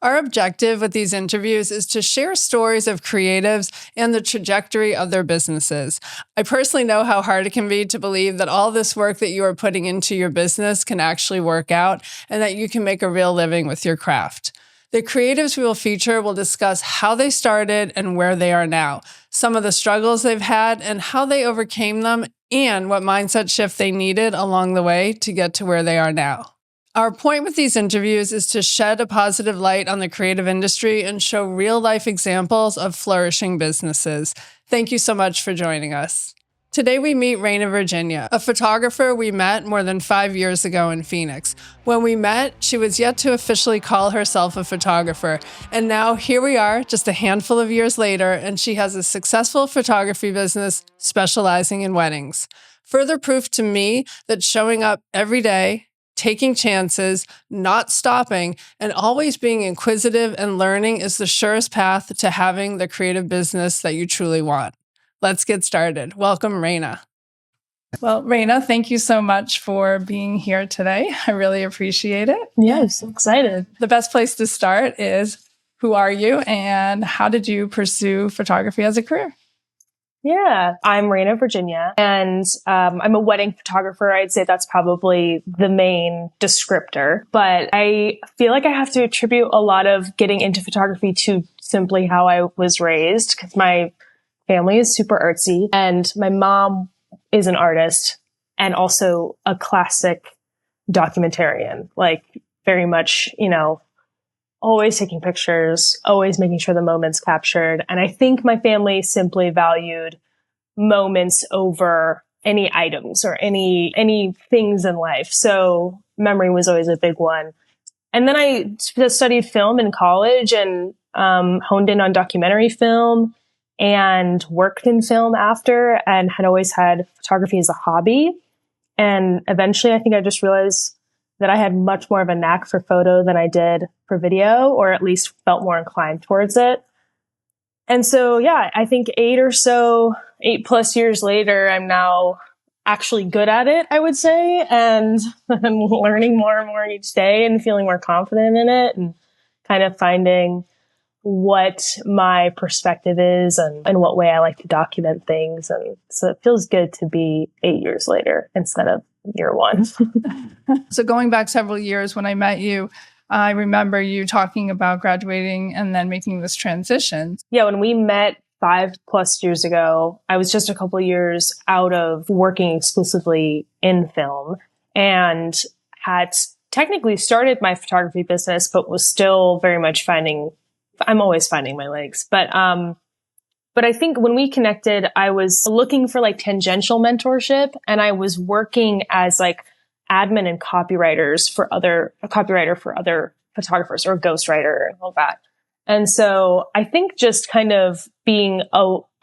Our objective with these interviews is to share stories of creatives and the trajectory of their businesses. I personally know how hard it can be to believe that all this work that you are putting into your business can actually work out and that you can make a real living with your craft. The creatives we will feature will discuss how they started and where they are now, some of the struggles they've had and how they overcame them, and what mindset shift they needed along the way to get to where they are now. Our point with these interviews is to shed a positive light on the creative industry and show real-life examples of flourishing businesses. Thank you so much for joining us. Today we meet Raina Virginia, a photographer we met more than 5 years ago in Phoenix. When we met, she was yet to officially call herself a photographer, and now here we are, just a handful of years later, and she has a successful photography business specializing in weddings. Further proof to me that showing up every day, taking chances, not stopping, and always being inquisitive and learning is the surest path to having the creative business that you truly want. Let's get started. Welcome, Raina. Well, Raina, thank you so much for being here today. I really appreciate it. Yes, excited. The best place to start is, who are you and how did you pursue photography as a career? Yeah, I'm Raina Virginia, and I'm a wedding photographer. I'd say that's probably the main descriptor, but I feel like I have to attribute a lot of getting into photography to simply how I was raised, because my family is super artsy, and my mom is an artist and also a classic documentarian, like very much, always taking pictures, always making sure the moment's captured. And I think my family simply valued moments over any items or any things in life. So memory was always a big one. And then I studied film in college and honed in on documentary film and worked in film after, and had always had photography as a hobby. And eventually I think I just realized that I had much more of a knack for photo than I did for video, or at least felt more inclined towards it. And so, yeah, I think 8+ years later, I'm now actually good at it, I would say. And I'm learning more and more each day and feeling more confident in it and kind of finding what my perspective is and what way I like to document things. And so it feels good to be 8 years later instead of year one. So going back several years when I met you, I remember you talking about graduating and then making this transition. Yeah, when we met 5+ years ago, I was just a couple years out of working exclusively in film and had technically started my photography business, but was still very much I'm always finding my legs. But I think when we connected, I was looking for like tangential mentorship, and I was working as like admin and a copywriter for other photographers, or a ghostwriter and all that. And so I think just kind of being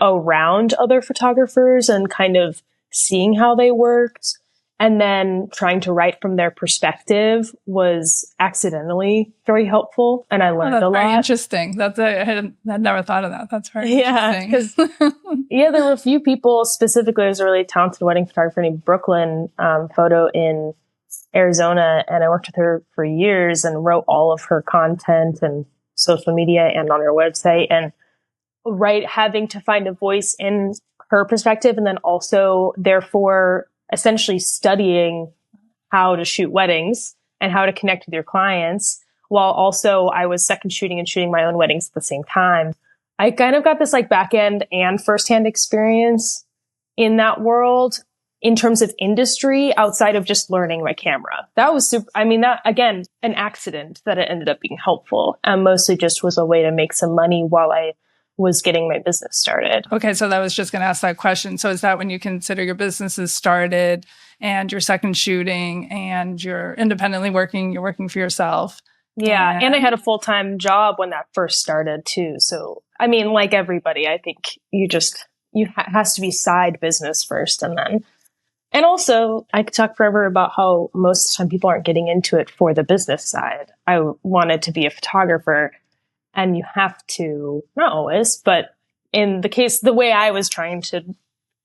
around other photographers and kind of seeing how they worked, and then trying to write from their perspective was accidentally very helpful. And I learned a lot. Very interesting. I had never thought of that. That's very interesting. Because there were a few people, specifically, there's a really talented wedding photographer named Brooklyn Photo in Arizona. And I worked with her for years and wrote all of her content and social media and on her website. And having to find a voice in her perspective, and then also, therefore, essentially studying how to shoot weddings and how to connect with your clients, while also I was second shooting and shooting my own weddings at the same time. I kind of got this like back end and firsthand experience in that world in terms of industry outside of just learning my camera. That was super. I mean, that again, an accident that it ended up being helpful, and mostly just was a way to make some money while I was getting my business started. Okay, so that was just going to ask that question. So is that when you consider your business is started and you're second shooting and you're independently working, you're working for yourself? Yeah, and I had a full-time job when that first started too. So, I mean, like everybody, I think has to be side business first, and also I could talk forever about how most of the time people aren't getting into it for the business side. I wanted to be a photographer. And you have to, not always, but in the way I was trying to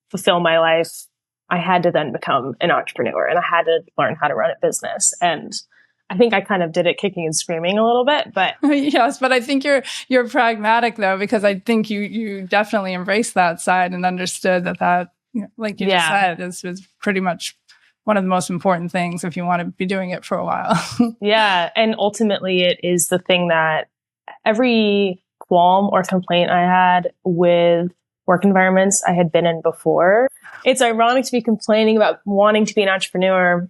fulfill my life, I had to then become an entrepreneur, and I had to learn how to run a business. And I think I kind of did it kicking and screaming a little bit, but yes, but I think you're pragmatic though, because I think you definitely embraced that side and understood that like you just said is pretty much one of the most important things if you want to be doing it for a while. Yeah. And ultimately it is the thing that every qualm or complaint I had with work environments I had been in before. It's ironic to be complaining about wanting to be an entrepreneur,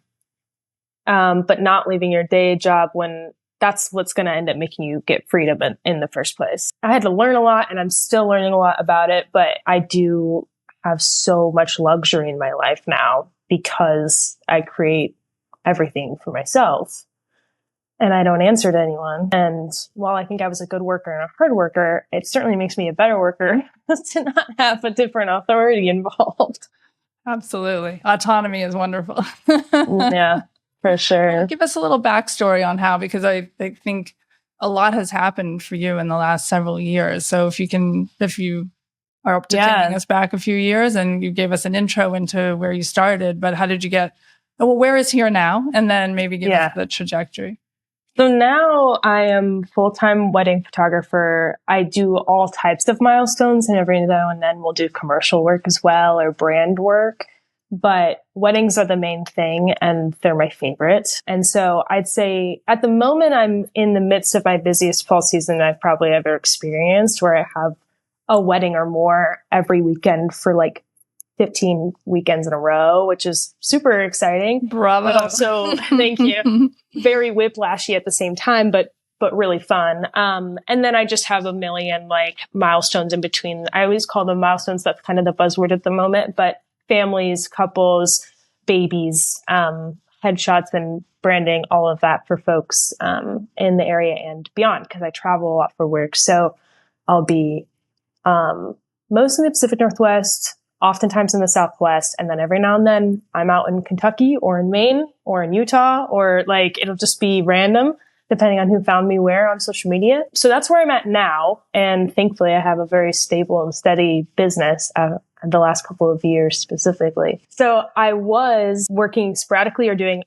but not leaving your day job when that's what's going to end up making you get freedom in the first place. I had to learn a lot and I'm still learning a lot about it, but I do have so much luxury in my life now because I create everything for myself and I don't answer to anyone. And while I think I was a good worker and a hard worker, it certainly makes me a better worker to not have a different authority involved. Absolutely. Autonomy is wonderful. Yeah, for sure. Give us a little backstory on how, because I think a lot has happened for you in the last several years. So if you are up to taking us back a few years, and you gave us an intro into where you started, but how did you get, where is here now? And then maybe give us the trajectory. So now I am full-time wedding photographer. I do all types of milestones, and every now and then we'll do commercial work as well or brand work. But weddings are the main thing and they're my favorite. And so I'd say at the moment I'm in the midst of my busiest fall season I've probably ever experienced, where I have a wedding or more every weekend for like 15 weekends in a row, which is super exciting. Bravo. But also, thank you, very whiplashy at the same time, but really fun. And then I just have a million like milestones in between. I always call them milestones. That's kind of the buzzword at the moment, but families, couples, babies, headshots and branding, all of that for folks in the area and beyond, because I travel a lot for work. So I'll be mostly in the Pacific Northwest, oftentimes in the Southwest, and then every now and then I'm out in Kentucky or in Maine or in Utah, or like it'll just be random depending on who found me where on social media. So that's where I'm at now. And thankfully I have a very stable and steady business the last couple of years specifically. So I was working sporadically or doing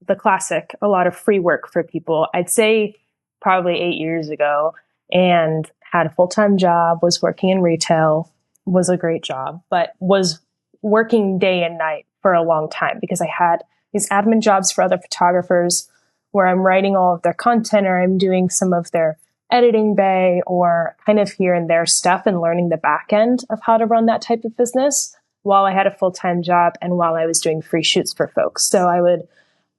the classic, a lot of free work for people. I'd say probably 8 years ago, and had a full-time job, was working in retail, was a great job, but was working day and night for a long time because I had these admin jobs for other photographers where I'm writing all of their content or I'm doing some of their editing bay or kind of here and there stuff and learning the back end of how to run that type of business while I had a full-time job and while I was doing free shoots for folks. So I would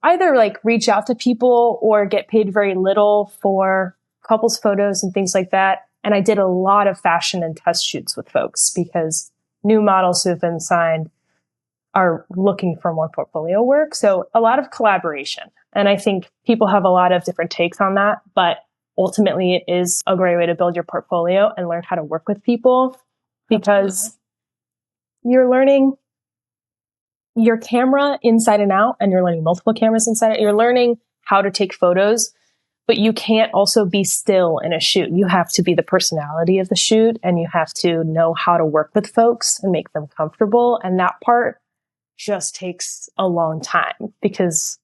either like reach out to people or get paid very little for couples photos and things like that. And I did a lot of fashion and test shoots with folks because new models who have been signed are looking for more portfolio work. So a lot of collaboration. And I think people have a lot of different takes on that, but ultimately it is a great way to build your portfolio and learn how to work with people because you're learning your camera inside and out, and you're learning multiple cameras inside out. You're learning how to take photos, but you can't also be still in a shoot. You have to be the personality of the shoot, and you have to know how to work with folks and make them comfortable. And that part just takes a long time because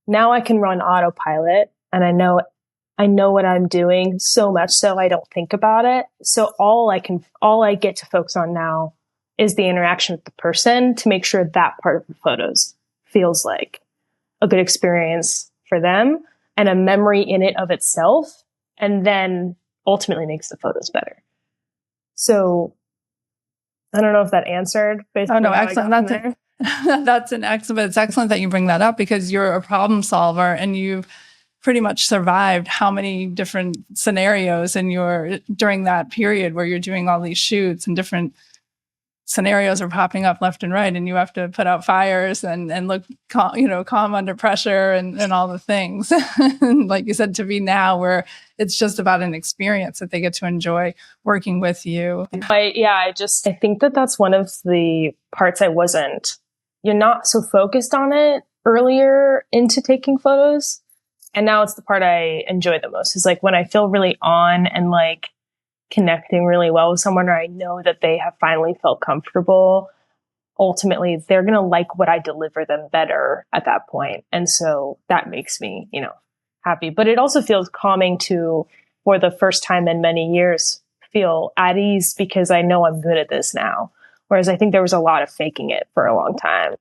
now I can run autopilot and I know what I'm doing so much so I don't think about it. So all I get to focus on now is the interaction with the person to make sure that part of the photos feels like a good experience for them and a memory in it of itself, and then ultimately makes the photos better. So I don't know if that answered. Oh no, excellent. That's an excellent. It's excellent that you bring that up because you're a problem solver and you've pretty much survived how many different scenarios during that period where you're doing all these shoots and different scenarios are popping up left and right, and you have to put out fires and look calm under pressure and all the things. Like you said, to be now where it's just about an experience that they get to enjoy working with you. I think that's one of the parts you're not so focused on it earlier into taking photos. And now it's the part I enjoy the most, is like when I feel really on and like connecting really well with someone, or I know that they have finally felt comfortable. Ultimately, they're going to like what I deliver them better at that point. And so that makes me, happy. But it also feels calming to, for the first time in many years, feel at ease because I know I'm good at this now. Whereas I think there was a lot of faking it for a long time.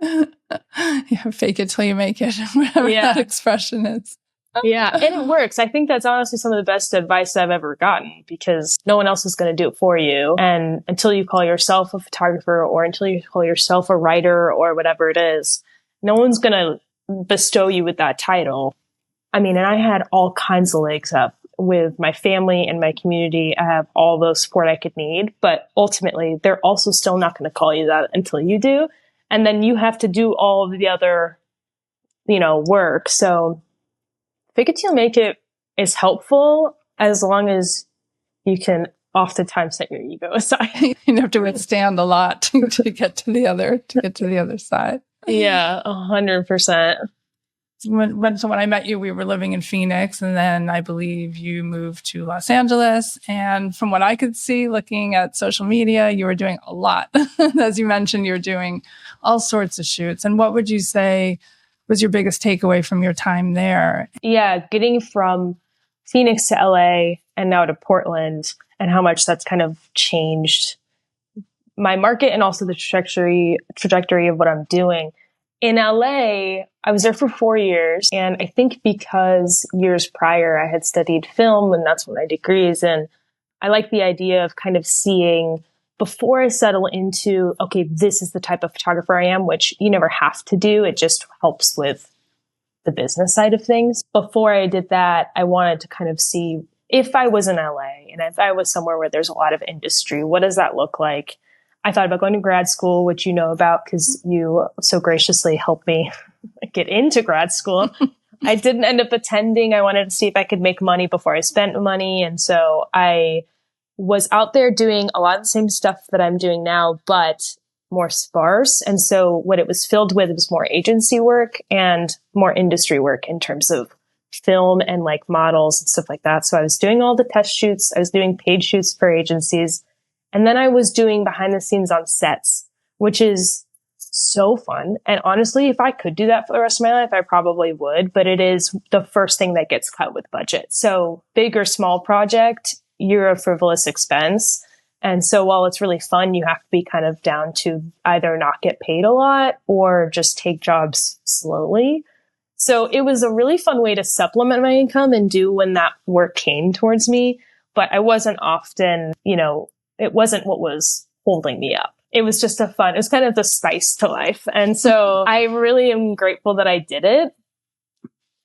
Yeah, fake it till you make it, whatever that expression is. Yeah, and it works. I think that's honestly some of the best advice I've ever gotten because no one else is going to do it for you. And until you call yourself a photographer or until you call yourself a writer or whatever it is, no one's going to bestow you with that title. I mean, and I had all kinds of legs up with my family and my community. I have all the support I could need, but ultimately they're also still not going to call you that until you do. And then you have to do all of the other, work. So fake it till you make it is helpful as long as you can oftentimes set your ego aside. You have to withstand a lot to get to the other side. Yeah, 100%. So when I met you, we were living in Phoenix, and then I believe you moved to Los Angeles. And from what I could see, looking at social media, you were doing a lot. As you mentioned, you're doing all sorts of shoots. And what would you say was your biggest takeaway from your time there? Yeah, getting from Phoenix to LA and now to Portland, and how much that's kind of changed my market and also the trajectory of what I'm doing. In LA, I was there for 4 years. And I think because years prior I had studied film and that's what my degree is in, I like the idea of kind of seeing before I settle into, okay, this is the type of photographer I am, which you never have to do. It just helps with the business side of things. Before I did that, I wanted to kind of see if I was in LA and if I was somewhere where there's a lot of industry, what does that look like? I thought about going to grad school, which you know about because you so graciously helped me get into grad school. I didn't end up attending. I wanted to see if I could make money before I spent money. And so I was out there doing a lot of the same stuff that I'm doing now, but more sparse. And so what it was filled with was more agency work and more industry work in terms of film and like models and stuff like that. So I was doing all the test shoots. I was doing paid shoots for agencies. And then I was doing behind the scenes on sets, which is so fun. And honestly, if I could do that for the rest of my life, I probably would. But it is the first thing that gets cut with budget. So big or small project, you're a frivolous expense. And so while it's really fun, you have to be kind of down to either not get paid a lot or just take jobs slowly. So it was a really fun way to supplement my income and do when that work came towards me. But I wasn't often, it wasn't what was holding me up. It was just it was kind of the spice to life. And so I really am grateful that I did it.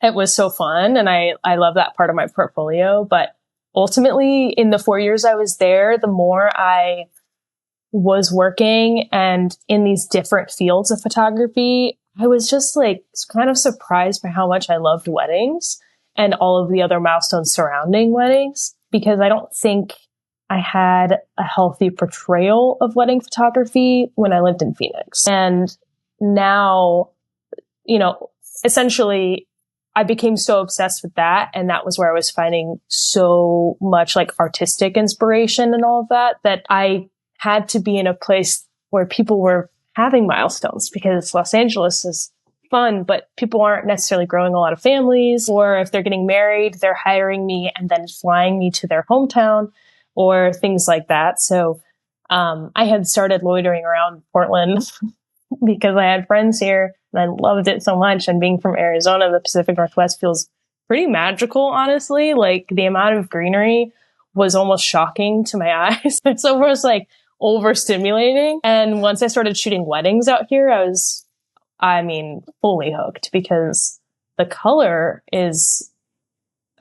It was so fun. And I love that part of my portfolio. But ultimately, in the 4 years I was there, the more I was working and in these different fields of photography, I was just like kind of surprised by how much I loved weddings and all of the other milestones surrounding weddings, because I don't think I had a healthy portrayal of wedding photography when I lived in Phoenix. And now, essentially I became so obsessed with that. And that was where I was finding so much like artistic inspiration and all of that I had to be in a place where people were having milestones, because Los Angeles is fun, but people aren't necessarily growing a lot of families, or if they're getting married, they're hiring me and then flying me to their hometown or things like that. So I had started loitering around Portland because I had friends here and I loved it so much. And being from Arizona, the Pacific Northwest feels pretty magical, honestly. Like the amount of greenery was almost shocking to my eyes. It's almost like overstimulating. And once I started shooting weddings out here, I was, fully hooked, because the color it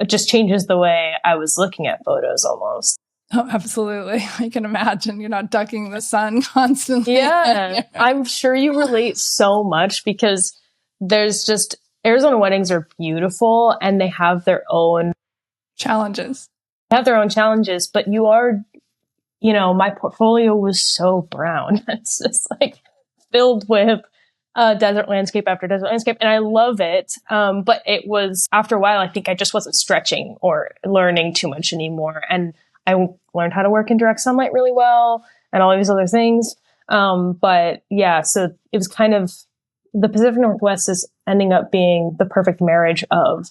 just changes the way I was looking at photos almost. Oh, absolutely. I can imagine you're not ducking the sun constantly. Yeah, I'm sure you relate so much, because there's just Arizona weddings are beautiful and they have their own challenges. But you are, my portfolio was so brown. It's just like filled with desert landscape after desert landscape. And I love it. But it was, after a while, I think I just wasn't stretching or learning too much anymore. And I learned how to work in direct sunlight really well and all these other things. But yeah, so it was kind of the Pacific Northwest is ending up being the perfect marriage of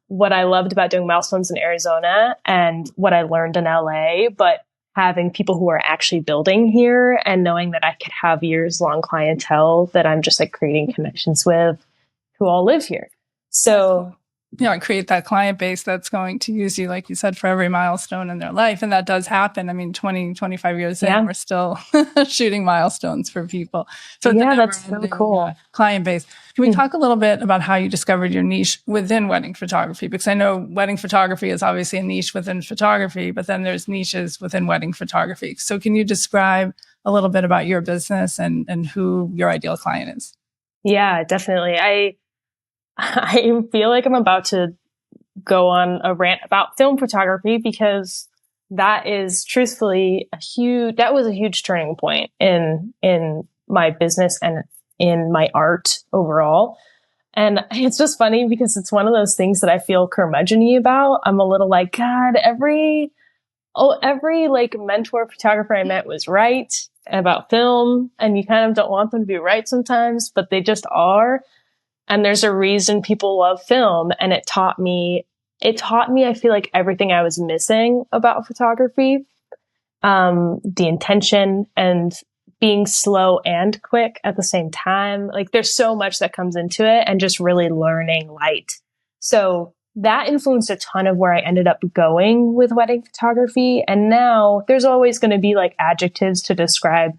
what I loved about doing milestones in Arizona and what I learned in LA, but having people who are actually building here and knowing that I could have years long clientele that I'm just like creating connections with who all live here. So, create that client base that's going to use you, like you said, for every milestone in their life. And that does happen. I mean, 20, 25 years in, we're still shooting milestones for people. So that's so cool. Client base. Can we talk a little bit about how you discovered your niche within wedding photography? Because I know wedding photography is obviously a niche within photography, but then there's niches within wedding photography. So can you describe a little bit about your business and who your ideal client is? Yeah, definitely. I feel like I'm about to go on a rant about film photography because that is truthfully that was a huge turning point in my business and in my art overall. And it's just funny because it's one of those things that I feel curmudgeon-y about. I'm a little like, God, every like mentor photographer I met was right about film, and you kind of don't want them to be right sometimes, but they just are. And there's a reason people love film. And it taught me, I feel like everything I was missing about photography, the intention and being slow and quick at the same time. Like there's so much that comes into it and just really learning light. So that influenced a ton of where I ended up going with wedding photography. And now there's always going to be like adjectives to describe,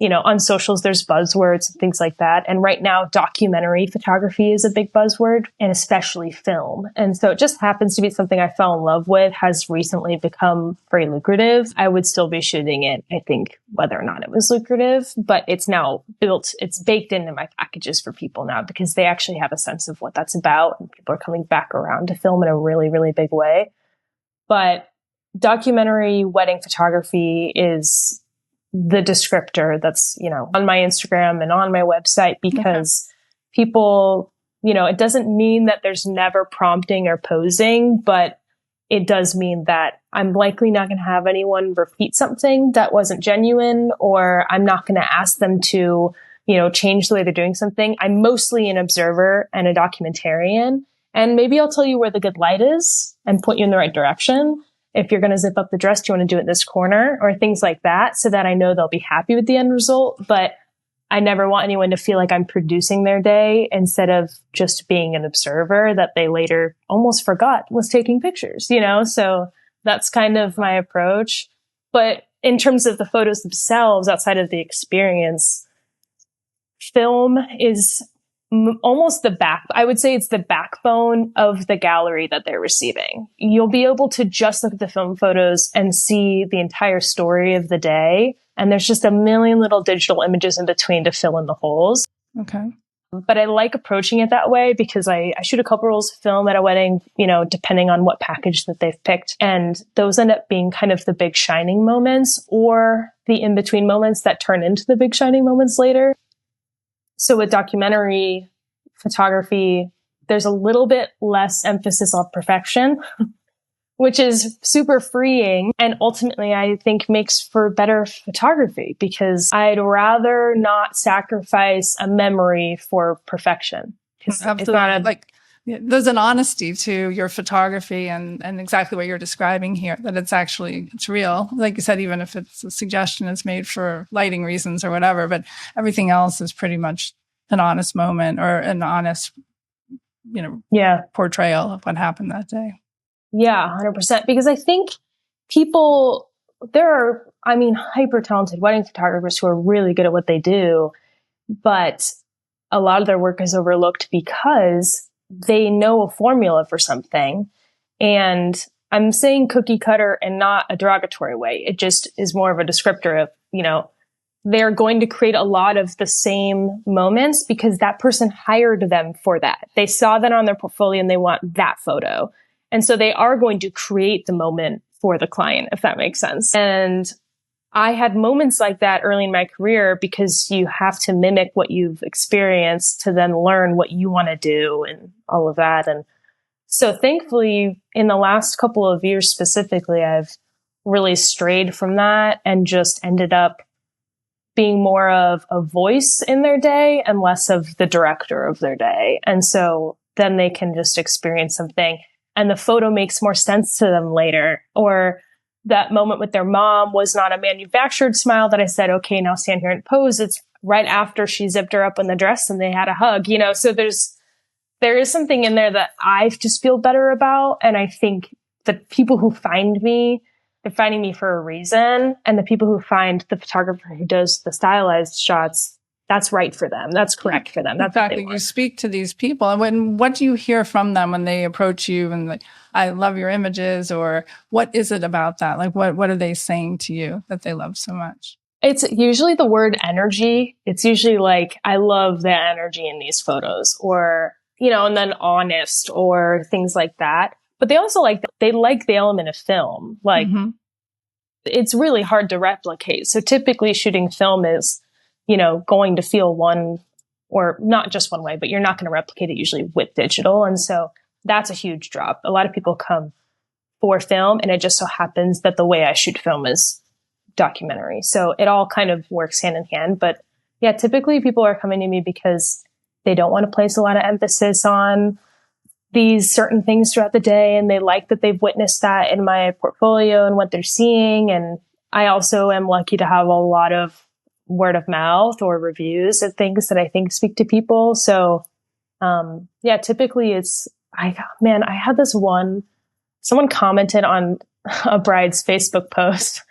on socials, there's buzzwords and things like that. And right now, documentary photography is a big buzzword, and especially film. And so it just happens to be something I fell in love with, has recently become very lucrative. I would still be shooting it, I think, whether or not it was lucrative, but it's now it's baked into my packages for people now because they actually have a sense of what that's about. And people are coming back around to film in a really, really big way. But documentary wedding photography is the descriptor that's, on my Instagram and on my website because people, it doesn't mean that there's never prompting or posing, but it does mean that I'm likely not going to have anyone repeat something that wasn't genuine, or I'm not going to ask them to, change the way they're doing something. I'm mostly an observer and a documentarian, and maybe I'll tell you where the good light is and point you in the right direction. If you're going to zip up the dress, do you want to do it in this corner or things like that so that I know they'll be happy with the end result? But I never want anyone to feel like I'm producing their day instead of just being an observer that they later almost forgot was taking pictures, So that's kind of my approach. But in terms of the photos themselves, outside of the experience, film is almost I would say it's the backbone of the gallery that they're receiving. You'll be able to just look at the film photos and see the entire story of the day. And there's just a million little digital images in between to fill in the holes. Okay. But I like approaching it that way because I shoot a couple rolls of film at a wedding, depending on what package that they've picked. And those end up being kind of the big shining moments or the in-between moments that turn into the big shining moments later. So with documentary photography, there's a little bit less emphasis on perfection, which is super freeing. And ultimately, I think makes for better photography because I'd rather not sacrifice a memory for perfection. Absolutely. There's an honesty to your photography and exactly what you're describing here, that it's real. Like you said, even if it's a suggestion is made for lighting reasons or whatever, but everything else is pretty much an honest moment or an honest, portrayal of what happened that day. Yeah, 100%. Because I think there are, hyper talented wedding photographers who are really good at what they do, but a lot of their work is overlooked because they know a formula for something. And I'm saying cookie cutter and not a derogatory way. It just is more of a descriptor of, they're going to create a lot of the same moments because that person hired them for that. They saw that on their portfolio and they want that photo. And so they are going to create the moment for the client, if that makes sense. And I had moments like that early in my career because you have to mimic what you've experienced to then learn what you want to do and all of that. And so thankfully, in the last couple of years specifically, I've really strayed from that and just ended up being more of a voice in their day and less of the director of their day. And so then they can just experience something and the photo makes more sense to them later. Or that moment with their mom was not a manufactured smile that I said, okay, now stand here and pose. It's right after she zipped her up in the dress and they had a hug, so there is something in there that I just feel better about. And I think the people who find me, they're finding me for a reason. And the people who find the photographer who does the stylized shots, that's right for them. That's correct for them. That's exactly. You speak to these people. And what do you hear from them when they approach you and like, I love your images, or what is it about that? Like, what are they saying to you that they love so much? It's usually the word energy. It's usually like, I love the energy in these photos, or, and then honest or things like that. But they also like the element of film. Like, it's really hard to replicate. So typically shooting film is, going to feel one, or not just one way, but you're not going to replicate it usually with digital. And so that's a huge drop. A lot of people come for film, and it just so happens that the way I shoot film is documentary. So it all kind of works hand in hand. But yeah, typically people are coming to me because they don't want to place a lot of emphasis on these certain things throughout the day. And they like that they've witnessed that in my portfolio and what they're seeing. And I also am lucky to have a lot of word of mouth or reviews of things that I think speak to people. So, yeah, typically I had this one, someone commented on a bride's Facebook post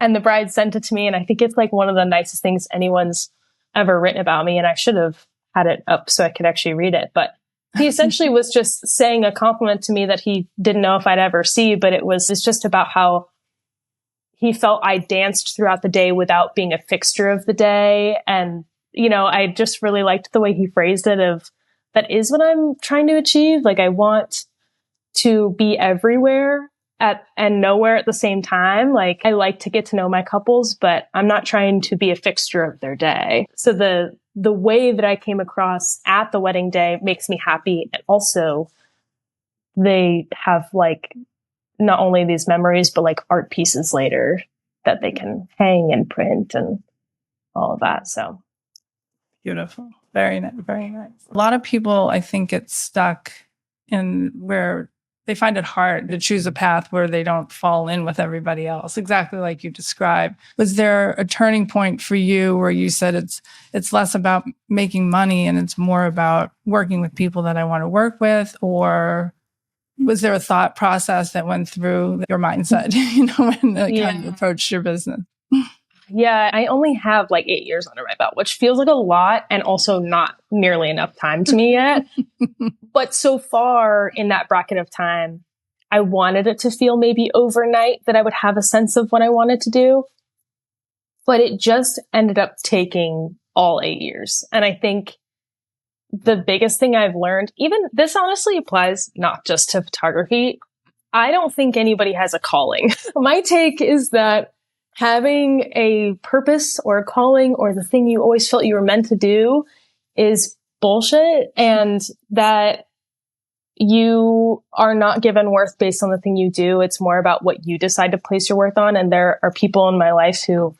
and the bride sent it to me. And I think it's like one of the nicest things anyone's ever written about me. And I should have had it up so I could actually read it. But he essentially was just saying a compliment to me that he didn't know if I'd ever see, but it's just about how he felt I danced throughout the day without being a fixture of the day. And, I just really liked the way he phrased it of, that is what I'm trying to achieve. Like, I want to be everywhere and nowhere at the same time. Like, I like to get to know my couples, but I'm not trying to be a fixture of their day. So the way that I came across at the wedding day makes me happy. And also they have like not only these memories, but like art pieces later that they can hang and print and all of that. So beautiful. Very nice. Very nice. A lot of people, I think, get stuck in where they find it hard to choose a path where they don't fall in with everybody else, exactly like you described. Was there a turning point for you where you said it's less about making money and it's more about working with people that I want to work with? Or was there a thought process that went through your mindset, when you kind of approached your business? Yeah, I only have like 8 years under my belt, which feels like a lot and also not nearly enough time to me yet. But so far in that bracket of time, I wanted it to feel maybe overnight that I would have a sense of what I wanted to do. But it just ended up taking all 8 years. And I think the biggest thing I've learned, even this honestly applies not just to photography. I don't think anybody has a calling. My take is that having a purpose or a calling or the thing you always felt you were meant to do is bullshit, and that you are not given worth based on the thing you do. It's more about what you decide to place your worth on. And there are people in my life who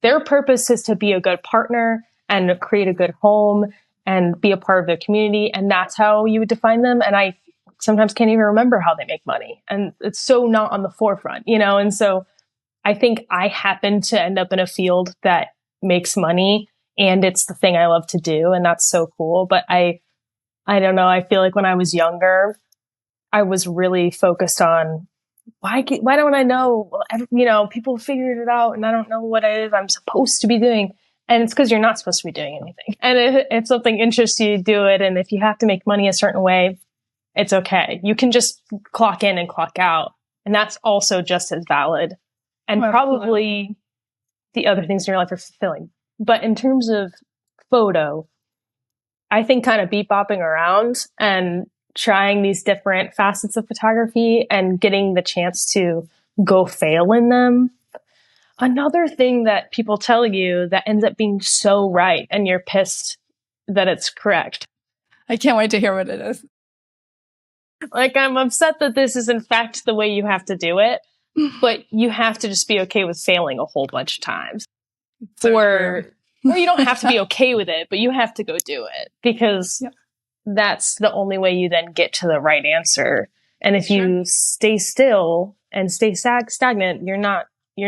their purpose is to be a good partner and create a good home and be a part of their community. And that's how you would define them. And I sometimes can't even remember how they make money. And it's so not on the forefront, And so I think I happen to end up in a field that makes money and it's the thing I love to do. And that's so cool. But I don't know. I feel like when I was younger, I was really focused on why don't I know? People figured it out and I don't know what it is I'm supposed to be doing. And it's because you're not supposed to be doing anything. And if something interests you, do it. And if you have to make money a certain way, it's okay. You can just clock in and clock out. And that's also just as valid. And probably the other things in your life are fulfilling. But in terms of photo, I think kind of bebopping around and trying these different facets of photography and getting the chance to go fail in them. Another thing that people tell you that ends up being so right and you're pissed that it's correct. I can't wait to hear what it is. Like, I'm upset that this is in fact the way you have to do it, but you have to just be okay with failing a whole bunch of times. So or true. or you don't have to be okay with it, but you have to go do it, because Yeah. that's the only way you then get to the right answer. And if Sure. you stay still and stay stagnant, you're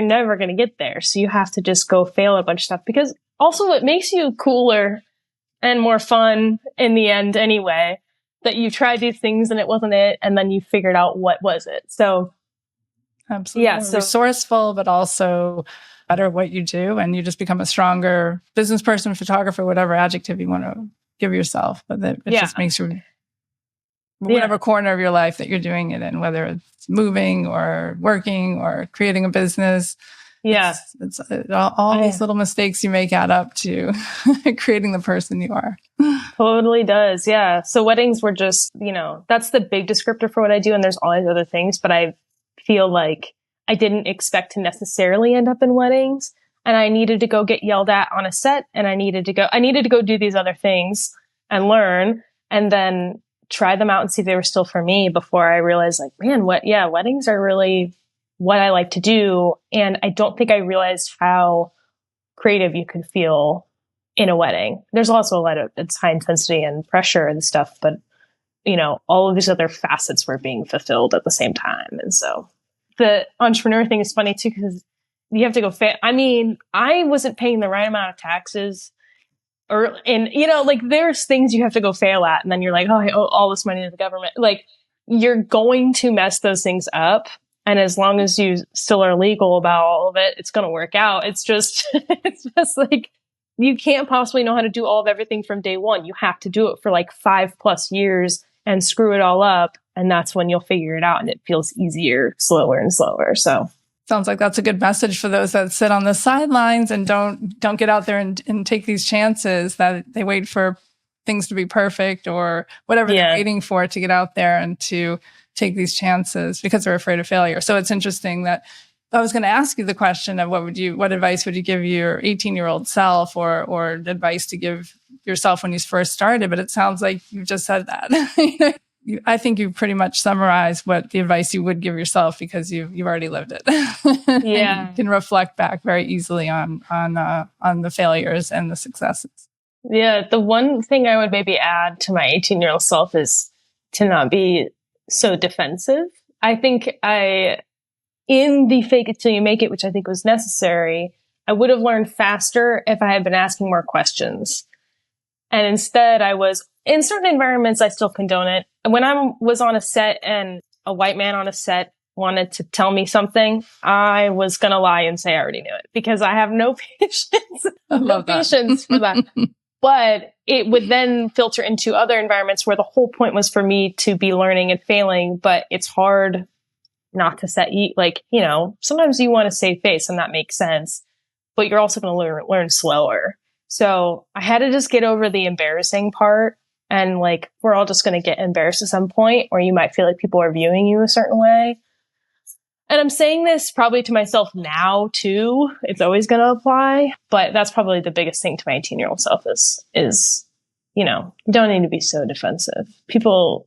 never going to get there. So you have to just go fail a bunch of stuff, because also it makes you cooler and more fun in the end anyway, that you tried these things and it wasn't it, and then you figured out what was it. So Absolutely. yeah, so Resourceful, but also better at what you do. And you just become a stronger business person, photographer, whatever adjective you want to give yourself. But that it just makes you whatever corner of your life that you're doing it in, whether it's moving or working or creating a business. Yeah. It's all these little mistakes you make add up to creating the person you are. Totally does. Yeah. So weddings were just, that's the big descriptor for what I do. And there's all these other things, but I feel like I didn't expect to necessarily end up in weddings, and I needed to go get yelled at on a set, and I needed to go do these other things and learn, and then try them out and see if they were still for me before I realized, like, man, weddings are really what I like to do. And I don't think I realized how creative you could feel in a wedding. There's also a lot of, it's high intensity and pressure and stuff, but all of these other facets were being fulfilled at the same time. And so the entrepreneur thing is funny too, because you have to go I wasn't paying the right amount of taxes, there's things you have to go fail at, and then you're like, oh, I owe all this money to the government. Like, you're going to mess those things up. And as long as you still are legal about all of it, it's going to work out. It's just, it's just like, you can't possibly know how to do all of everything from day one. You have to do it for like 5+ years and screw it all up. And that's when you'll figure it out, and it feels easier, slower and slower. So sounds like that's a good message for those that sit on the sidelines and don't get out there and take these chances, that they wait for things to be perfect or whatever they're waiting for to get out there and to take these chances because they're afraid of failure. So it's interesting that I was going to ask you the question of what advice would you give your 18-year-old self, or advice to give yourself when you first started? But it sounds like you just said that. I think you pretty much summarized what the advice you would give yourself, because you've already lived it. Yeah. You can reflect back very easily on the failures and the successes. Yeah. The one thing I would maybe add to my 18-year-old self is to not be so defensive. I think in the fake it till you make it, which I think was necessary, I would have learned faster if I had been asking more questions. And instead, I was, in certain environments, I still condone it. When I was on a set and a white man on a set wanted to tell me something, I was going to lie and say I already knew it, because I have no patience. Patience for that. But it would then filter into other environments where the whole point was for me to be learning and failing. But it's hard not to sometimes you want to save face, and that makes sense, but you're also going to learn slower. So I had to just get over the embarrassing part, and we're all just going to get embarrassed at some point, or you might feel like people are viewing you a certain way. And I'm saying this probably to myself now too. It's always going to apply, but that's probably the biggest thing to my 18-year-old self is, you don't need to be so defensive. People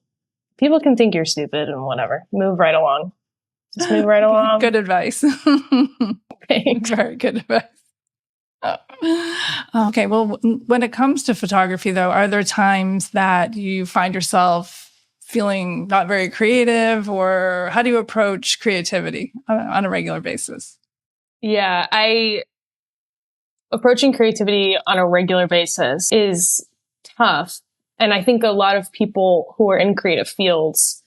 can think you're stupid and whatever. Move right along. Just move right along. Good advice. Thanks. Very good advice. Okay. Well, when it comes to photography, though, are there times that you find yourself feeling not very creative, or how do you approach creativity on a regular basis? Yeah, approaching creativity on a regular basis is tough. And I think a lot of people who are in creative fields,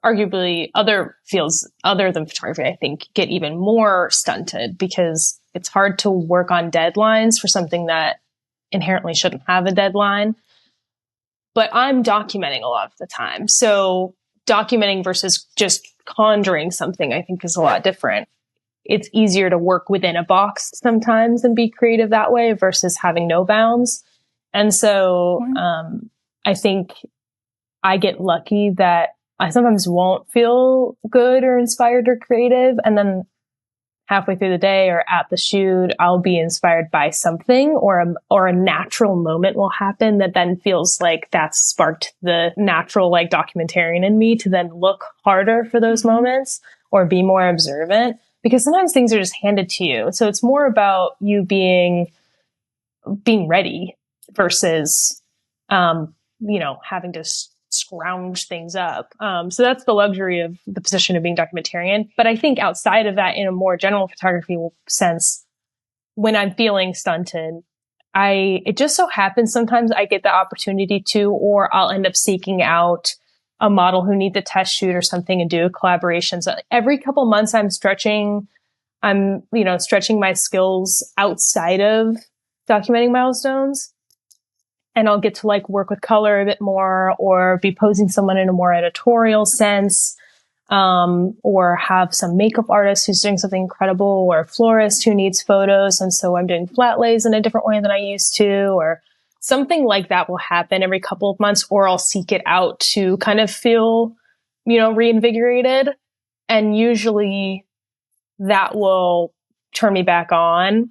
arguably other fields other than photography, I think get even more stunted, because it's hard to work on deadlines for something that inherently shouldn't have a deadline. But I'm documenting a lot of the time. So documenting versus just conjuring something, I think, is a lot different. It's easier to work within a box sometimes and be creative that way versus having no bounds. And so I think I get lucky that I sometimes won't feel good or inspired or creative. And then halfway through the day or at the shoot, I'll be inspired by something, or a natural moment will happen that then feels like that's sparked the natural documentarian in me to then look harder for those moments or be more observant. because sometimes things are just handed to you. So it's more about you being ready versus, having to scrounge things up. So that's the luxury of the position of being documentarian. But I think outside of that, in a more general photography sense, when I'm feeling stunted, it just so happens sometimes I get the opportunity to, or I'll end up seeking out a model who needs a test shoot or something and do a collaboration. So every couple months I'm stretching my skills outside of documenting milestones. And I'll get to work with color a bit more, or be posing someone in a more editorial sense, or have some makeup artist who's doing something incredible, or a florist who needs photos. And so I'm doing flat lays in a different way than I used to, or something like that will happen every couple of months, or I'll seek it out to kind of feel, reinvigorated. And usually that will turn me back on.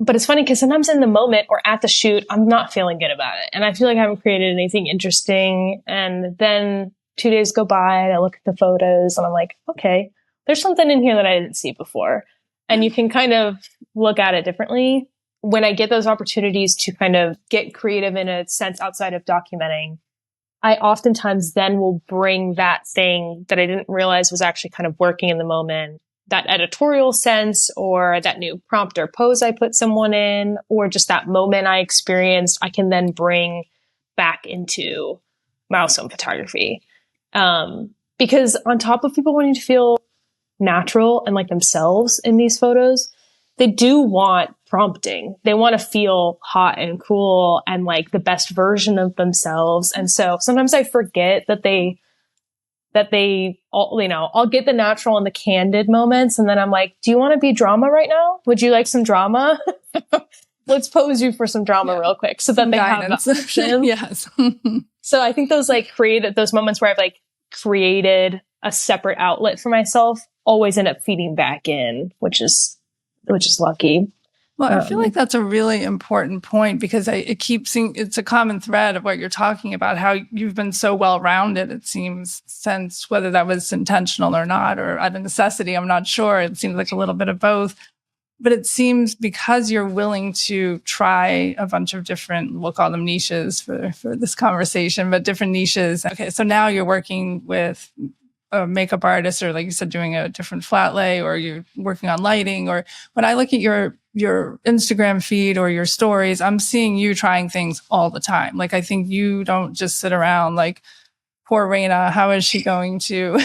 But it's funny because sometimes in the moment or at the shoot, I'm not feeling good about it. And I feel like I haven't created anything interesting. And then 2 days go by and I look at the photos and I'm like, okay, there's something in here that I didn't see before. And you can kind of look at it differently. When I get those opportunities to kind of get creative in a sense outside of documenting, I oftentimes then will bring that thing that I didn't realize was actually kind of working in the moment, that editorial sense, or that new prompt or pose I put someone in, or just that moment I experienced, I can then bring back into milestone photography. Because on top of people wanting to feel natural and like themselves in these photos, they do want prompting. They want to feel hot and cool and like the best version of themselves. And so sometimes I forget that I'll get the natural and the candid moments. And then I'm like, do you want to be drama right now? Would you like some drama? Let's pose you for some drama real quick so that they guidance. Have the option. Yes. So I think those those moments where I've created a separate outlet for myself always end up feeding back in, which is lucky. Well, I feel like that's a really important point because it keeps seeing it's a common thread of what you're talking about, how you've been so well-rounded, it seems, since whether that was intentional or not, or out of necessity, I'm not sure. It seems like a little bit of both. But it seems because you're willing to try a bunch of different, we'll call them niches for this conversation, but different niches. Okay, so now you're working with a makeup artist, or like you said, doing a different flat lay, or you're working on lighting. Or when I look at your Instagram feed or your stories, I'm seeing you trying things all the time. Like, I think you don't just sit around like, poor Raina, how is she going to,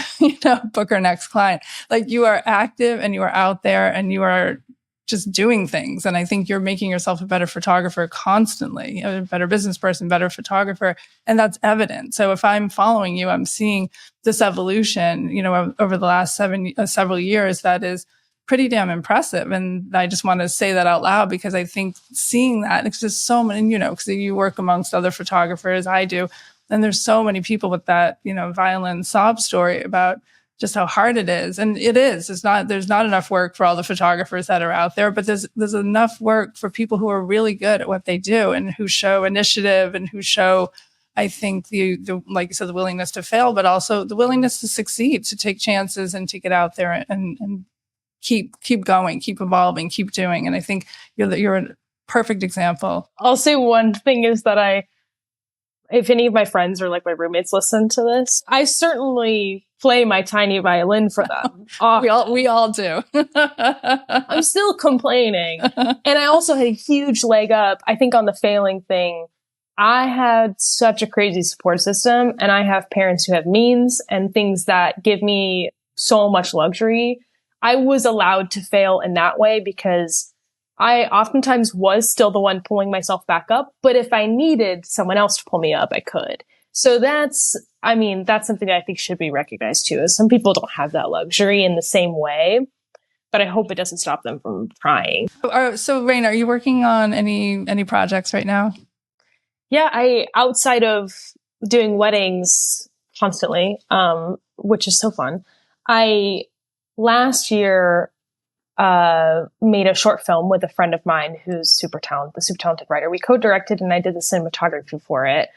book her next client? Like, you are active and you are out there and you are just doing things. And I think you're making yourself a better photographer constantly, a better business person, better photographer. And that's evident. So if I'm following you, I'm seeing this evolution, over the last several years that is pretty damn impressive. And I just want to say that out loud because I think seeing that, it's just so many, because you work amongst other photographers, I do. And there's so many people with that, violent sob story about just how hard it is. And it is. There's not enough work for all the photographers that are out there, but there's enough work for people who are really good at what they do and who show initiative and who show, I think, the like you said, the willingness to fail, but also the willingness to succeed, to take chances and to get out there and keep going, keep evolving, keep doing. And I think you're a perfect example. I'll say one thing is that if any of my friends or my roommates listen to this, I certainly play my tiny violin for them. We all do. I'm still complaining. And I also had a huge leg up, I think, on the failing thing. I had such a crazy support system, and I have parents who have means and things that give me so much luxury. I was allowed to fail in that way because I oftentimes was still the one pulling myself back up. But if I needed someone else to pull me up, I could. So that's something that I think should be recognized too, as some people don't have that luxury in the same way, but I hope it doesn't stop them from trying. So Raina, are you working on any projects right now? Yeah, outside of doing weddings constantly, which is so fun. I last year made a short film with a friend of mine who's super talented writer. We co-directed and I did the cinematography for it.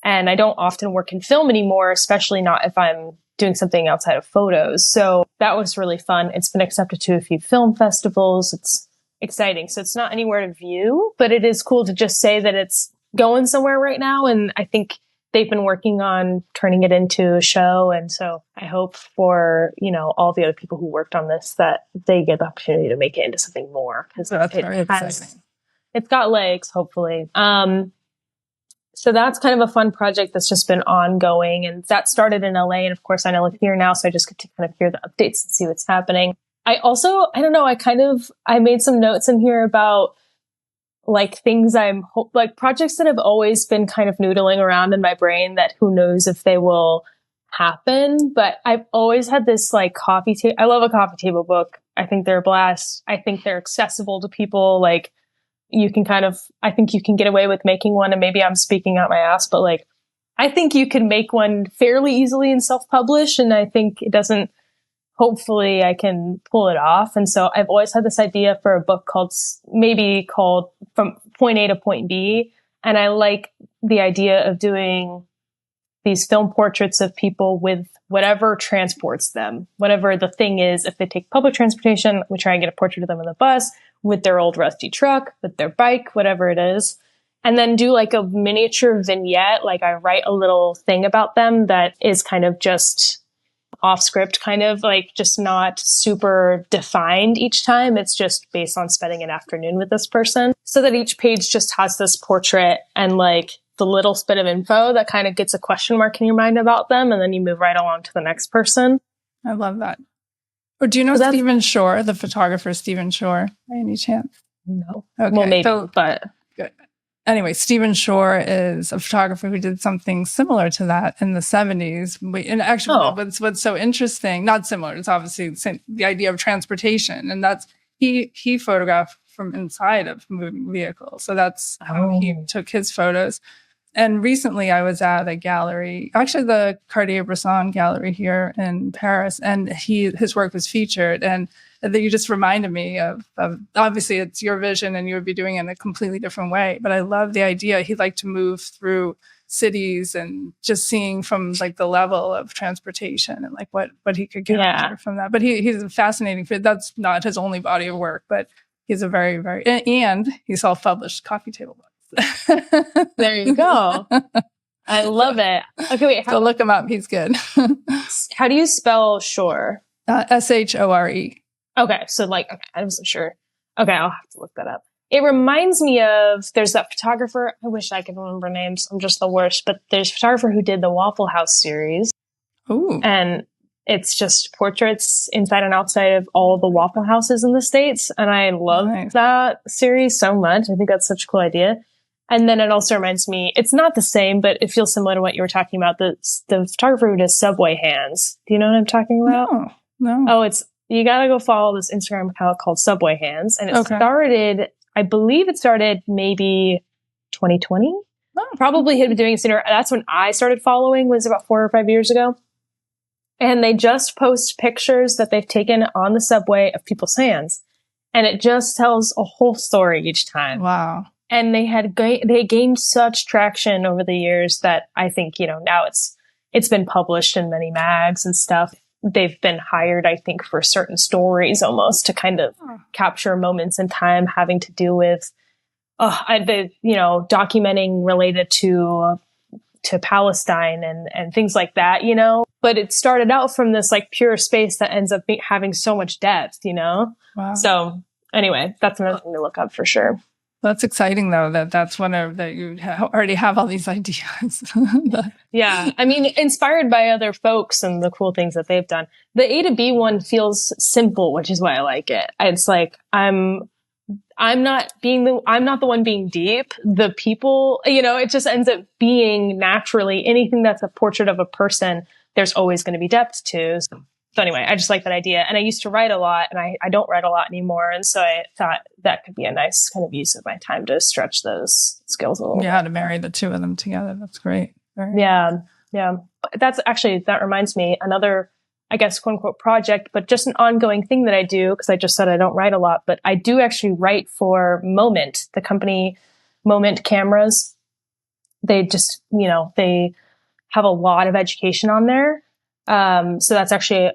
And I don't often work in film anymore, especially not if I'm doing something outside of photos. So that was really fun. It's been accepted to a few film festivals. It's exciting. So it's not anywhere to view, but it is cool to just say that it's going somewhere right now. And I think they've been working on turning it into a show. And so I hope for, all the other people who worked on this that they get the opportunity to make it into something more. Because that's very exciting. It's got legs, hopefully. So that's kind of a fun project that's just been ongoing. And that started in LA. And of course, I live here now. So I just get to kind of hear the updates and see what's happening. I also, I don't know, I made some notes in here about like things like projects that have always been kind of noodling around in my brain that who knows if they will happen. But I've always had this like coffee table. I love a coffee table book. I think they're a blast. I think they're accessible to people. Like, I think you can get away with making one, and maybe I'm speaking out my ass, but like, I think you can make one fairly easily and self-publish. And I think hopefully I can pull it off. And so I've always had this idea for a book called From Point A to Point B. And I like the idea of doing these film portraits of people with whatever transports them, whatever the thing is. If they take public transportation, we try and get a portrait of them on the bus, with their old rusty truck, with their bike, whatever it is. And then do like a miniature vignette. Like I write a little thing about them that is kind of just off script, kind of like just not super defined each time. It's just based on spending an afternoon with this person, so that each page just has this portrait and like the little bit of info that kind of gets a question mark in your mind about them. And then you move right along to the next person. I love that. Or do you know Stephen Shore, the photographer Stephen Shore, by any chance? No. Okay. Well, maybe, but good. Anyway, Stephen Shore is a photographer who did something similar to that in the 70s. And actually, what's so interesting, not similar, it's obviously the idea of transportation. And that's, he photographed from inside of moving vehicles. So that's how he took his photos. And recently I was at a gallery, actually the Cartier-Bresson gallery here in Paris, and his work was featured. And you just reminded me of obviously it's your vision and you would be doing it in a completely different way. But I love the idea. He'd like to move through cities and just seeing from like the level of transportation and like what he could capture from that. But he's a fascinating, that's not his only body of work, but he's a very, very, and he self-published coffee table books. There you go. I love it. Okay, wait. So look him up. He's good. How do you spell Shore? Shore. Okay, so like, okay, I wasn't sure. Okay, I'll have to look that up. It reminds me of, there's that photographer, I wish I could remember names, I'm just the worst, but there's a photographer who did the Waffle House series. Ooh. And it's just portraits inside and outside of all the Waffle Houses in the States. And I love that series so much. I think that's such a cool idea. And then it also reminds me, it's not the same, but it feels similar to what you were talking about. The photographer who does Subway Hands. Do you know what I'm talking about? No. Oh, you gotta go follow this Instagram account called Subway Hands. And it started, I believe it started maybe 2020. Oh. Probably had been doing it sooner. That's when I started following, was about 4 or 5 years ago. And they just post pictures that they've taken on the subway of people's hands. And it just tells a whole story each time. Wow. And they gained such traction over the years that I think, now it's been published in many mags and stuff. They've been hired, I think, for certain stories almost to kind of capture moments in time having to do with, documenting related to Palestine and things like that, but it started out from this like pure space that ends up having so much depth, Wow. So anyway, that's another thing to look up for sure. That's exciting though, that's one of that you already have all these ideas. Yeah. I mean, inspired by other folks and the cool things that they've done. The A to B one feels simple, which is why I like it. It's like, I'm not the one being deep. The people, it just ends up being naturally anything that's a portrait of a person, there's always going to be depth to. So anyway, I just like that idea. And I used to write a lot and I don't write a lot anymore. And so I thought that could be a nice kind of use of my time to stretch those skills a little bit. Yeah, to marry the two of them together. That's great. Yeah. That reminds me, another, I guess, quote unquote project, but just an ongoing thing that I do, because I just said I don't write a lot, but I do actually write for Moment, the company Moment Cameras. they just, they have a lot of education on there. So that's actually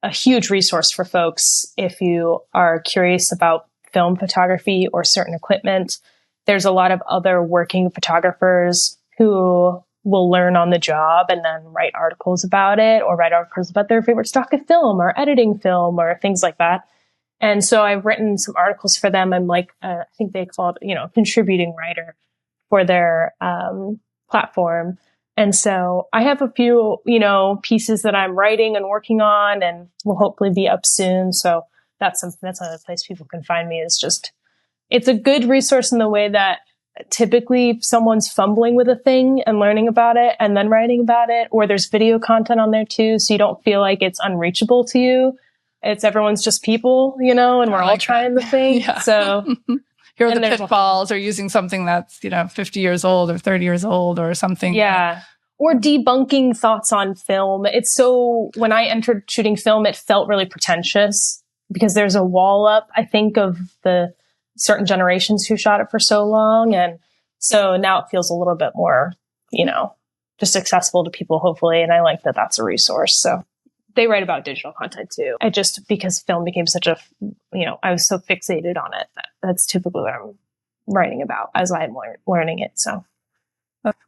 a huge resource for folks if you are curious about film photography or certain equipment. There's a lot of other working photographers who will learn on the job and then write articles about it, or write articles about their favorite stock of film or editing film or things like that. And so I've written some articles for them. I'm like, I think they call it, contributing writer for their platform. And so I have a few, pieces that I'm writing and working on and will hopefully be up soon. So that's another place people can find me. Is just, it's a good resource in the way that typically if someone's fumbling with a thing and learning about it and then writing about it, or there's video content on there too. So you don't feel like it's unreachable to you. Everyone's just people, and we're all trying the thing. Yeah. So here are the pitfalls, or using something that's, 50 years old or 30 years old or something. Yeah. Or debunking thoughts on film. When I entered shooting film, it felt really pretentious because there's a wall up, I think, of the certain generations who shot it for so long. And so now it feels a little bit more, just accessible to people, hopefully. And I like that that's a resource. So they write about digital content too. Because film became such a, I was so fixated on it. That's typically what I'm writing about as I'm learning it. So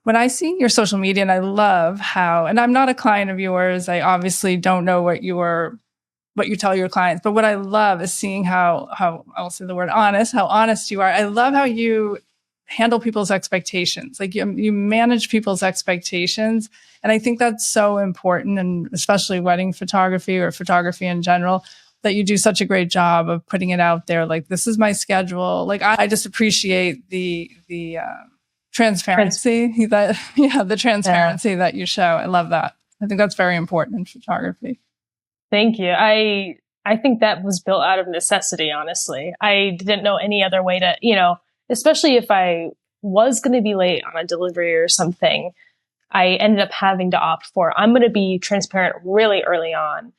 when I see your social media, and I love how, and I'm not a client of yours, I obviously don't know what you tell your clients, but what I love is seeing how I'll say the word honest, how honest you are. I love how you handle people's expectations. Like you manage people's expectations. And I think that's so important, and especially wedding photography or photography in general, that you do such a great job of putting it out there. Like, this is my schedule. Like, I just appreciate the transparency the transparency that you show. I love that. I think that's very important in photography. Thank you. I think that was built out of necessity, honestly. I didn't know any other way to, especially if I was going to be late on a delivery or something, I ended up having to opt for, I'm going to be transparent really early on.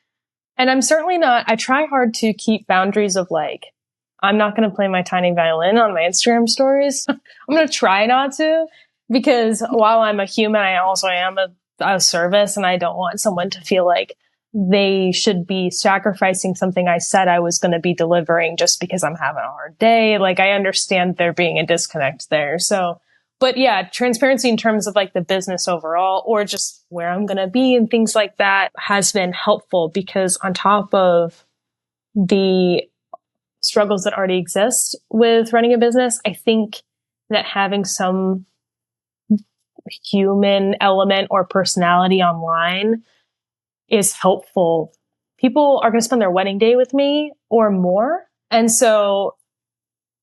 And I'm certainly not, I try hard to keep boundaries of like, I'm not going to play my tiny violin on my Instagram stories. I'm going to try not to, because while I'm a human, I also am a service, and I don't want someone to feel like they should be sacrificing something I said I was going to be delivering just because I'm having a hard day. Like, I understand there being a disconnect there. So, but yeah, transparency in terms of like the business overall, or just where I'm going to be and things like that, has been helpful, because on top of the struggles that already exist with running a business, I think that having some human element or personality online is helpful. People are going to spend their wedding day with me or more. And so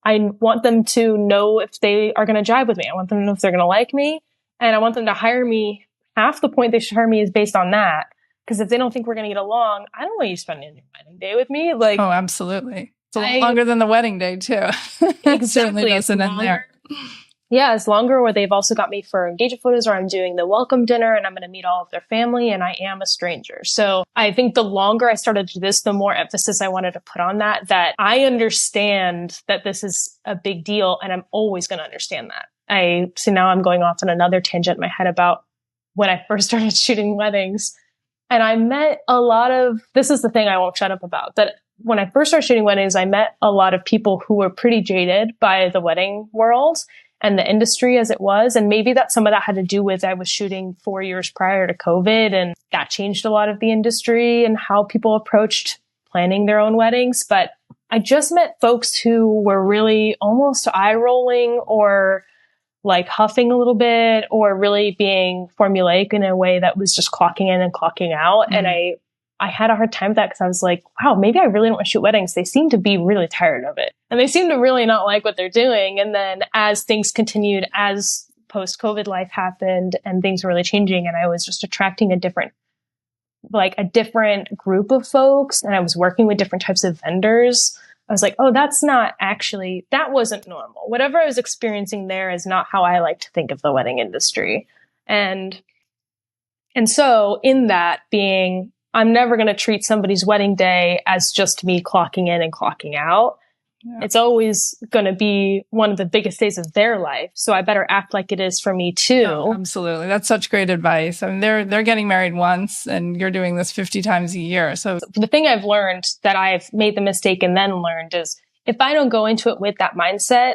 I want them to know if they are going to jive with me. I want them to know if they're going to like me. And I want them to hire me. Half the point they should hire me is based on that. Because if they don't think we're going to get along, I don't want you spending your wedding day with me. Like, oh, absolutely. It's a lot longer than the wedding day too. It certainly doesn't end there. Yeah, it's longer, where they've also got me for engagement photos, or I'm doing the welcome dinner and I'm going to meet all of their family, and I am a stranger. So I think the longer I started to do this, the more emphasis I wanted to put on that I understand that this is a big deal, and I'm always going to understand that. So now I'm going off on another tangent in my head about when I first started shooting weddings. And I met this is the thing I won't shut up about, that when I first started shooting weddings, I met a lot of people who were pretty jaded by the wedding world and the industry as it was. And maybe some of that had to do with, I was shooting 4 years prior to COVID, and that changed a lot of the industry and how people approached planning their own weddings. But I just met folks who were really almost eye rolling, or like huffing a little bit, or really being formulaic in a way that was just clocking in and clocking out. Mm-hmm. And I had a hard time with that, because I was like, wow, maybe I really don't want to shoot weddings. They seem to be really tired of it, and they seem to really not like what they're doing. And then as things continued, as post-COVID life happened and things were really changing, and I was just attracting a different group of folks, and I was working with different types of vendors, I was like, oh, that wasn't normal. Whatever I was experiencing there is not how I like to think of the wedding industry. And so in that being, I'm never going to treat somebody's wedding day as just me clocking in and clocking out. It's always going to be one of the biggest days of their life. So I better act like it is for me too. Oh, absolutely. That's such great advice. I mean, they're getting married once and you're doing this 50 times a year. So the thing I've learned that I've made the mistake and then learned is if I don't go into it with that mindset,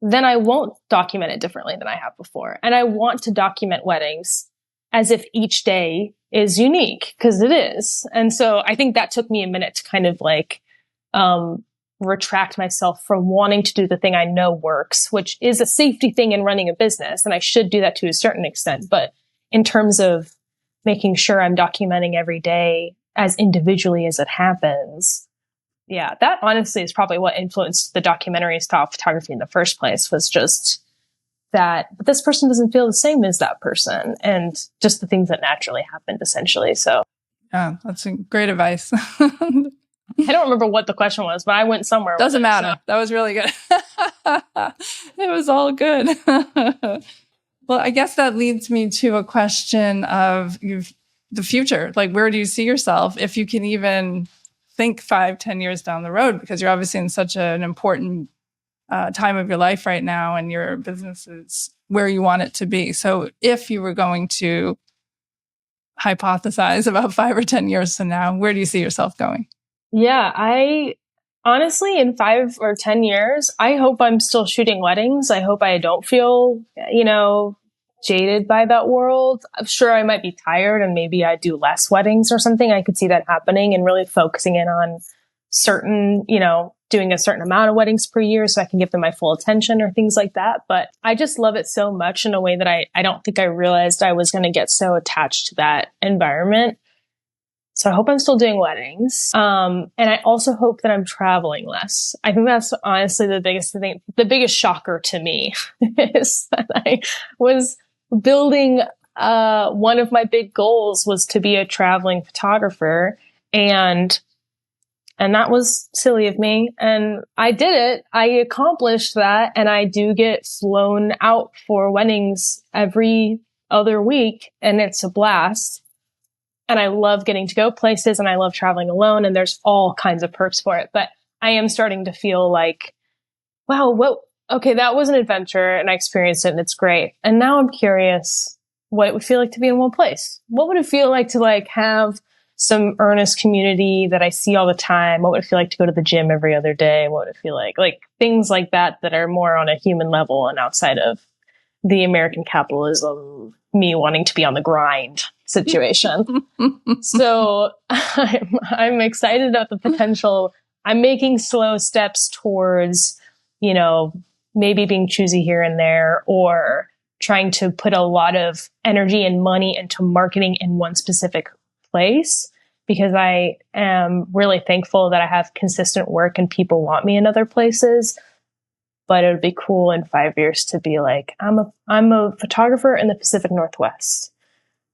then I won't document it differently than I have before. And I want to document weddings as if each day is unique, because it is. And so I think that took me a minute to kind of like, retract myself from wanting to do the thing I know works, which is a safety thing in running a business. And I should do that to a certain extent. But in terms of making sure I'm documenting every day as individually as it happens, yeah, that honestly is probably what influenced the documentary style photography in the first place, was just that but this person doesn't feel the same as that person, and just the things that naturally happened essentially. So yeah, that's great advice. I don't remember what the question was, but I went somewhere. Doesn't matter. So. That was really good. It was all good. Well, I guess that leads me to a question of the future. Like, where do you see yourself, if you can even think 5-10 years down the road? Because you're obviously in such an important time of your life right now, and your business is where you want it to be. So if you were going to hypothesize about 5 or 10 years from now, where do you see yourself going? Yeah, I honestly, in 5 or 10 years, I hope I'm still shooting weddings. I hope I don't feel, jaded by that world. I'm sure I might be tired and maybe I do less weddings or something. I could see that happening and really focusing in on certain, doing a certain amount of weddings per year so I can give them my full attention or things like that. But I just love it so much in a way that I don't think I realized I was going to get so attached to that environment. So I hope I'm still doing weddings. And I also hope that I'm traveling less. I think that's honestly the biggest thing. The biggest shocker to me is that I was building, one of my big goals was to be a traveling photographer. And that was silly of me. And I did it. I accomplished that. And I do get flown out for weddings every other week. And it's a blast. And I love getting to go places, and I love traveling alone, and there's all kinds of perks for it. But I am starting to feel like, wow, okay, that was an adventure and I experienced it and it's great. And now I'm curious what it would feel like to be in one place. What would it feel like to have some earnest community that I see all the time? What would it feel like to go to the gym every other day? What would it feel like things like that are more on a human level and outside of the American capitalism, me wanting to be on the grind situation. So I'm excited about the potential. I'm making slow steps towards, maybe being choosy here and there, or trying to put a lot of energy and money into marketing in one specific place, because I am really thankful that I have consistent work and people want me in other places. But it would be cool in 5 years to be like, I'm a photographer in the Pacific Northwest.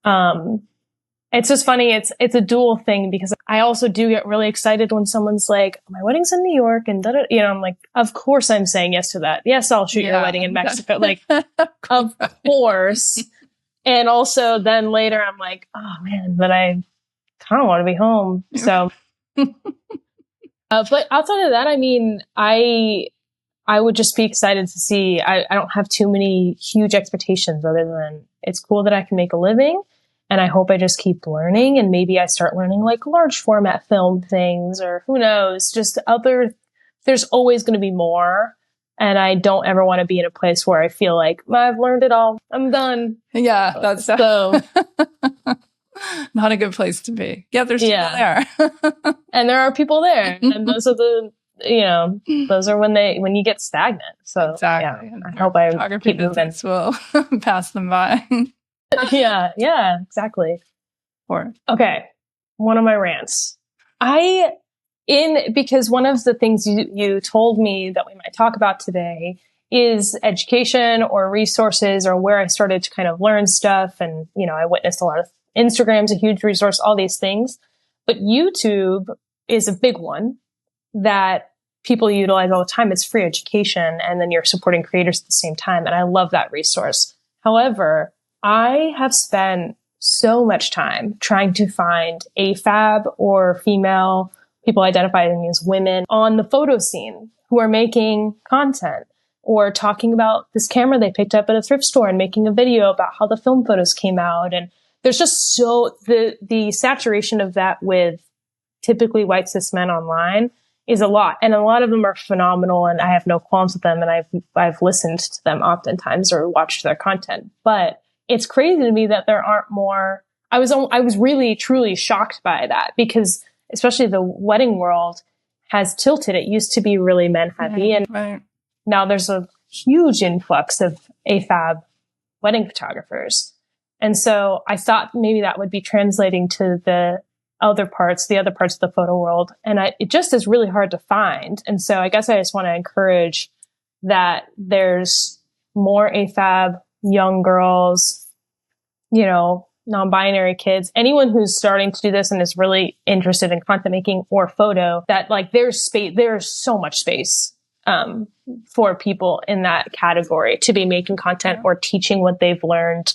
It's just funny. It's a dual thing, because I also do get really excited when someone's like, my wedding's in New York, and I'm like, of course I'm saying yes to that. Yes, I'll shoot your wedding in Mexico. Of course. And also then later I'm like, oh man, but I kind of want to be home. So, but outside of that, I mean, I would just be excited to see. I don't have too many huge expectations other than it's cool that I can make a living. And I hope I just keep learning, and maybe I start learning large format film things, or who knows, there's always going to be more. And I don't ever want to be in a place where I feel like, I've learned it all. I'm done. Yeah, that's so not a good place to be. Yeah, there's people there. And there are people there. And those are those are when you get stagnant. So exactly. Yeah, I hope I keep moving. Will pass them by. Yeah, exactly. Okay. One of my rants. Because one of the things you told me that we might talk about today is education or resources, or where I started to kind of learn stuff. And, I witnessed a lot of Instagram's a huge resource, all these things. But YouTube is a big one that people utilize all the time. It's free education, and then you're supporting creators at the same time. And I love that resource. However, I have spent so much time trying to find AFAB or female people identifying as women on the photo scene who are making content or talking about this camera they picked up at a thrift store and making a video about how the film photos came out. And there's just the saturation of that with typically white cis men online is a lot. And a lot of them are phenomenal and I have no qualms with them. And I've listened to them oftentimes or watched their content, but it's crazy to me that there aren't more. I was really, truly shocked by that because especially the wedding world has tilted. It used to be really men heavy. And now there's a huge influx of AFAB wedding photographers. And so I thought maybe that would be translating to the other parts of the photo world. And it just is really hard to find. And so I guess I just want to encourage that there's more AFAB, young girls, non-binary kids, anyone who's starting to do this and is really interested in content making or photo, that like there's so much space for people in that category to be making content or teaching what they've learned,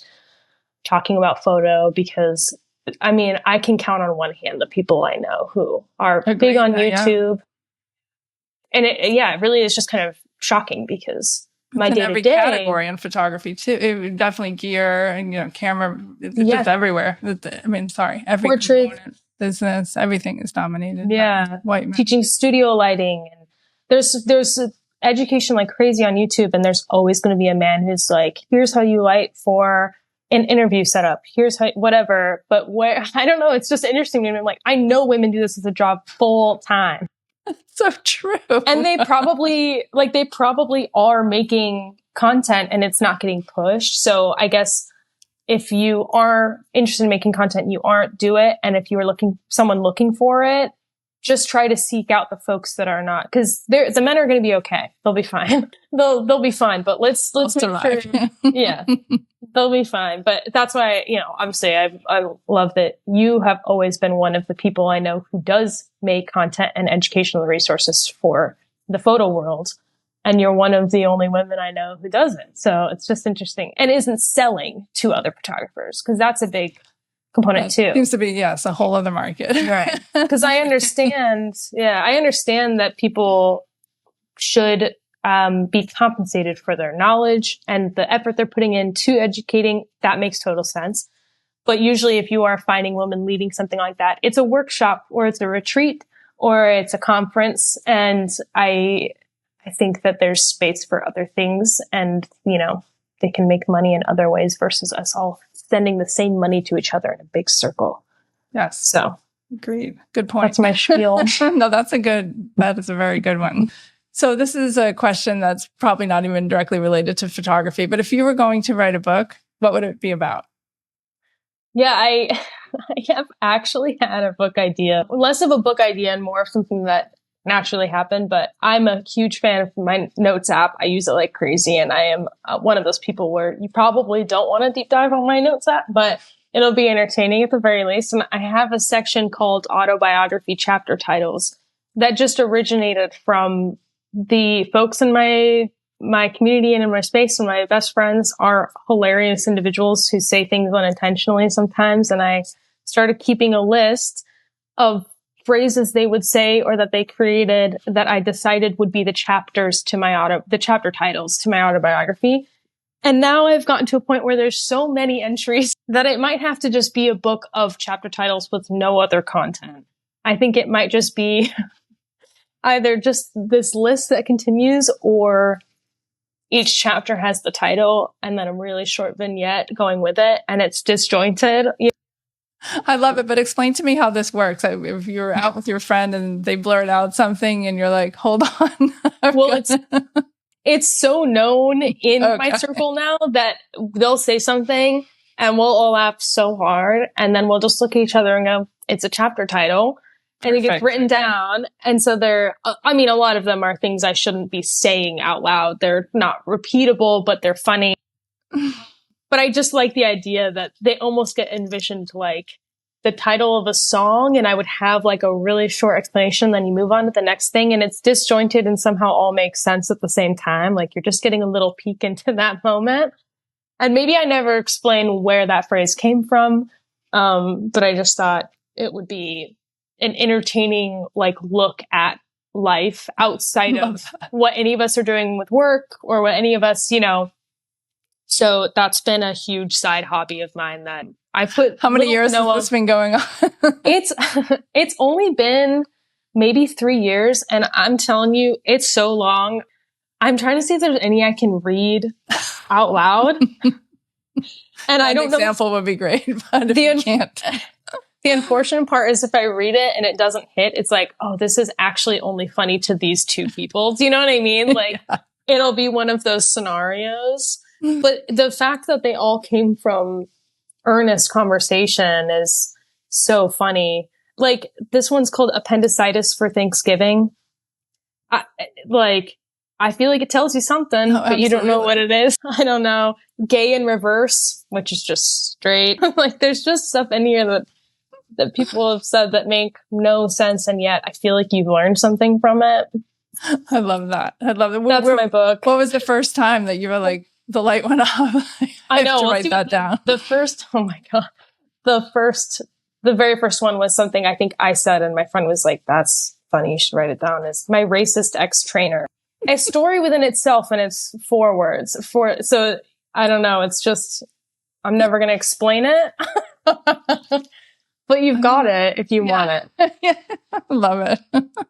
talking about photo, because I mean, I can count on one hand the people I know who are big on YouTube. Yeah. And it really is just kind of shocking because my day-to-day every category in photography too. It definitely gear and camera. It's just everywhere. I mean, every portrait business, everything is dominated. Yeah, by white men. Teaching studio lighting, and there's education like crazy on YouTube, and there's always going to be a man who's like, "Here's how you light for an interview setup. Here's how whatever." But where I don't know, it's just interesting to me. I'm like, I know women do this as a job full time. So true. And they probably are making content and it's not getting pushed. So I guess if you are interested in making content, you aren't, do it. And if you are someone looking for it, just try to seek out the folks that are not, because the men are going to be okay. They'll be fine. They'll be fine. But let's make sure. Yeah, they'll be fine. But that's why, obviously I love that you have always been one of the people I know who does make content and educational resources for the photo world. And you're one of the only women I know who doesn't. So it's just interesting and isn't selling to other photographers, because that's a big component too. Seems to be, yes, a whole other market. Right. Because I understand that people should be compensated for their knowledge and the effort they're putting into educating. That makes total sense. But usually if you are finding women leading something like that, it's a workshop or it's a retreat or it's a conference. And I think that there's space for other things, and, they can make money in other ways versus us all sending the same money to each other in a big circle. Yes. So agreed. Good point. That's my spiel. No, that is a very good one. So this is a question that's probably not even directly related to photography, but if you were going to write a book, what would it be about? Yeah, I have actually had a book idea, less of a book idea and more of something that naturally happened, but I'm a huge fan of my notes app. I use it like crazy, and I am one of those people where you probably don't want to deep dive on my notes app, but it'll be entertaining at the very least. And I have a section called autobiography chapter titles that just originated from the folks in my community and in my space, and my best friends are hilarious individuals who say things unintentionally sometimes. And I started keeping a list of phrases they would say or that they created that I decided would be the chapter titles to my autobiography. And now I've gotten to a point where there's so many entries that it might have to just be a book of chapter titles with no other content. I think it might just be either just this list that continues, or each chapter has the title and then a really short vignette going with it, and it's disjointed. I love it, but explain to me how this works. If you're out with your friend and they blurt out something and you're like, hold on. Well, it's so known in my circle now that they'll say something and we'll all laugh so hard, and then we'll just look at each other and go, it's a chapter title. And it gets written down. And so a lot of them are things I shouldn't be saying out loud. They're not repeatable, but they're funny. But I just like the idea that they almost get envisioned like the title of a song, and I would have like a really short explanation, then you move on to the next thing, and it's disjointed and somehow all makes sense at the same time. Like you're just getting a little peek into that moment. And maybe I never explain where that phrase came from, but I just thought it would be an entertaining like look at life outside of what any of us are doing with work or what any of us, so that's been a huge side hobby of mine that I put. How many years has this been going on? It's only been maybe 3 years, and I'm telling you, it's so long. I'm trying to see if there's any I can read out loud. And I don't know. An example would be great, but if you can't. The unfortunate part is if I read it and it doesn't hit, it's like, oh, this is actually only funny to these two people. Do you know what I mean? Like, It'll be one of those scenarios. But the fact that they all came from earnest conversation is so funny. Like, this one's called Appendicitis for Thanksgiving. I feel like it tells you something, but you don't know what it is. I don't know. Gay in reverse, which is just straight. Like, there's just stuff in here that people have said that make no sense, and yet I feel like you've learned something from it. I love that. I love it. That's my book. What was the first time that you were like, the light went off? I know. Have to write that down. Oh my God. The very first one was something I think I said, and my friend was like, that's funny, you should write it down. Is my racist ex-trainer. A story within itself, and it's 4 words. So I don't know. It's just, I'm never going to explain it. But you've got it if you want it. Yeah, I love it.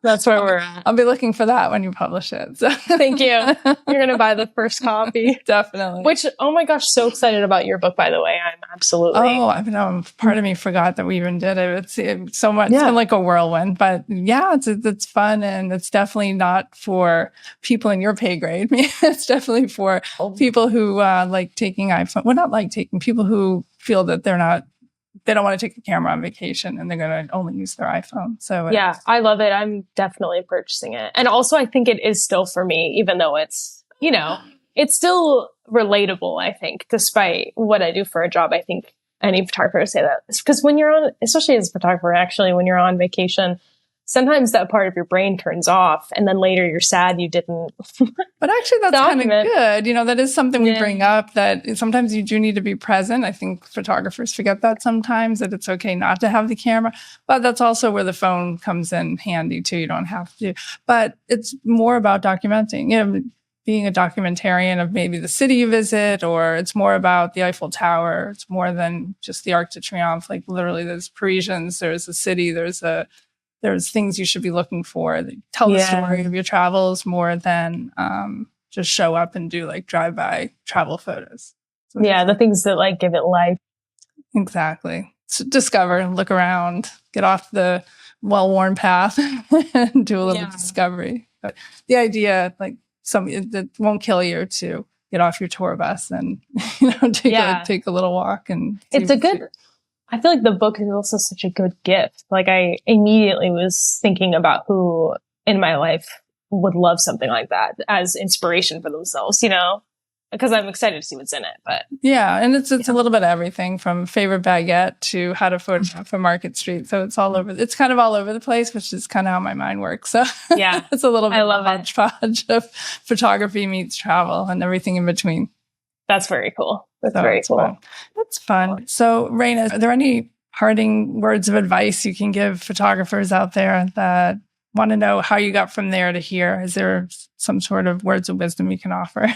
That's where we're at. I'll be looking for that when you publish it. So. Thank you. You're going to buy the first copy. Definitely. Which, oh my gosh, so excited about your book, by the way. I'm absolutely. Oh, I know. Part of me forgot that we even did it. It's so much. It's been like a whirlwind. But yeah, it's fun. And it's definitely not for people in your pay grade. It's definitely for people who like taking iPhone. Well, not like taking, people who feel that they don't want to take a camera on vacation and they're going to only use their iPhone. So yeah, I love it. I'm definitely purchasing it. And also I think it is still for me, even though it's, it's still relatable, I think, despite what I do for a job. I think any photographer would say that. It's because when you're on, especially as a photographer, actually, when you're on vacation, sometimes that part of your brain turns off, and then later you're sad you didn't. But actually, that's kind of good. That is something we bring up, that sometimes you do need to be present. I think photographers forget that sometimes, that it's okay not to have the camera. But that's also where the phone comes in handy too. You don't have to. But it's more about documenting, being a documentarian of maybe the city you visit, or it's more about the Eiffel Tower. It's more than just the Arc de Triomphe. Like, literally, there's Parisians, there's a city, there's things you should be looking for that tell the story of your travels more than just show up and do like drive-by travel photos. So the things that like give it life. Exactly. So discover, look around, get off the well-worn path and do a little discovery. But the idea, like, that won't kill you, to get off your tour bus and take a little walk. And it's a good. I feel like the book is also such a good gift. Like, I immediately was thinking about who in my life would love something like that as inspiration for themselves, because I'm excited to see what's in it. But yeah, and it's a little bit of everything from favorite baguette to how to photograph a Market Street. So it's all over. It's kind of all over the place, which is kind of how my mind works. So yeah, it's a little bit of a hodgepodge of photography meets travel and everything in between. That's very cool. That's very cool. Fun. That's fun. So, Raina, are there any parting words of advice you can give photographers out there that want to know how you got from there to here? Is there some sort of words of wisdom you can offer?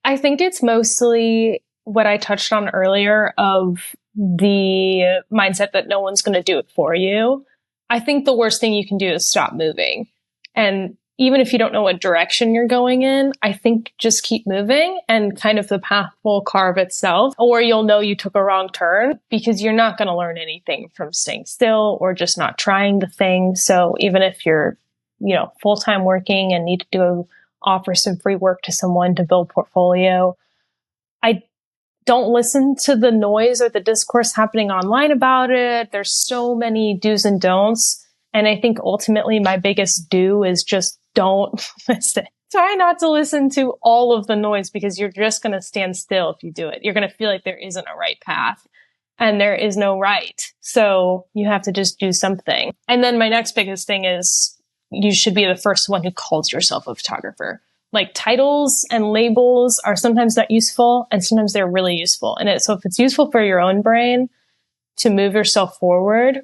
I think it's mostly what I touched on earlier of the mindset that no one's going to do it for you. I think the worst thing you can do is stop moving. And even if you don't know what direction you're going in, I think just keep moving, and kind of the path will carve itself, or you'll know you took a wrong turn, because you're not going to learn anything from staying still or just not trying the thing. So even if you're, full-time working and need to offer some free work to someone to build portfolio, I don't listen to the noise or the discourse happening online about it. There's so many do's and don'ts. And I think ultimately my biggest do is just don't listen. Try not to listen to all of the noise, because you're just going to stand still if you do it. You're going to feel like there isn't a right path, and there is no right. So you have to just do something. And then my next biggest thing is you should be the first one who calls yourself a photographer. Like, titles and labels are sometimes not useful, and sometimes they're really useful. And so if it's useful for your own brain to move yourself forward,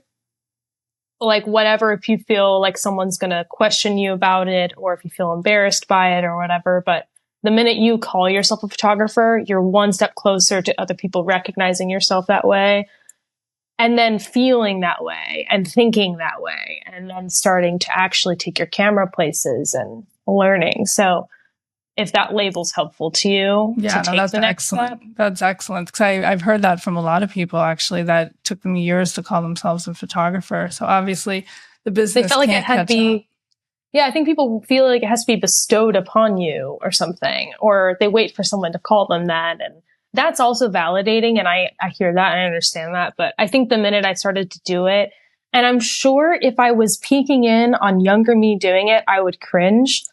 like whatever, if you feel like someone's going to question you about it or if you feel embarrassed by it or whatever. But the minute you call yourself a photographer, you're one step closer to other people recognizing yourself that way and then feeling that way and thinking that way and then starting to actually take your camera places and learning. So if that label's helpful to you, yeah, to no, take that's the next excellent. step. That's excellent. Because I've heard that from a lot of people, actually, that took them years to call themselves a photographer. So obviously the They business felt like it can't had to catch be, up. yeah, I think people feel like it has to be bestowed upon you or something, or they wait for someone to call them that. And that's also validating. And I hear that and I understand that. But I think the minute I started to do it, and I'm sure if I was peeking in on younger me doing it, I would cringe.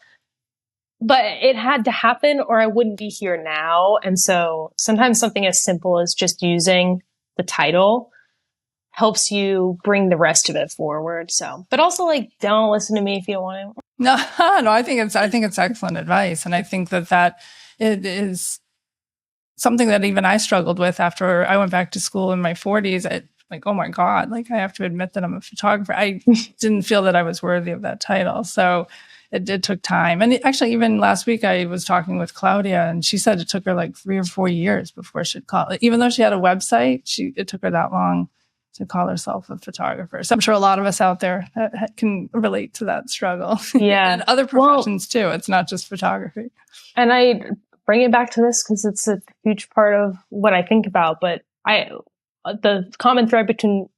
But it had to happen or I wouldn't be here now. And so sometimes something as simple as just using the title helps you bring the rest of it forward. So, but also like, don't listen to me if you don't want to. No, no, I think it's excellent advice. And I think that it is something that even I struggled with after I went back to school in my 40s. Like, oh my God, like I have to admit that I'm a photographer. I didn't feel that I was worthy of that title. So it took time. And actually, even last week, I was talking with Claudia and she said it took her like 3 or 4 years before she'd call it. Even though she had a website, it took her that long to call herself a photographer. So I'm sure a lot of us out there can relate to that struggle. Yeah. And other professions too. It's not just photography. And I bring it back to this because it's a huge part of what I think about. But the common thread between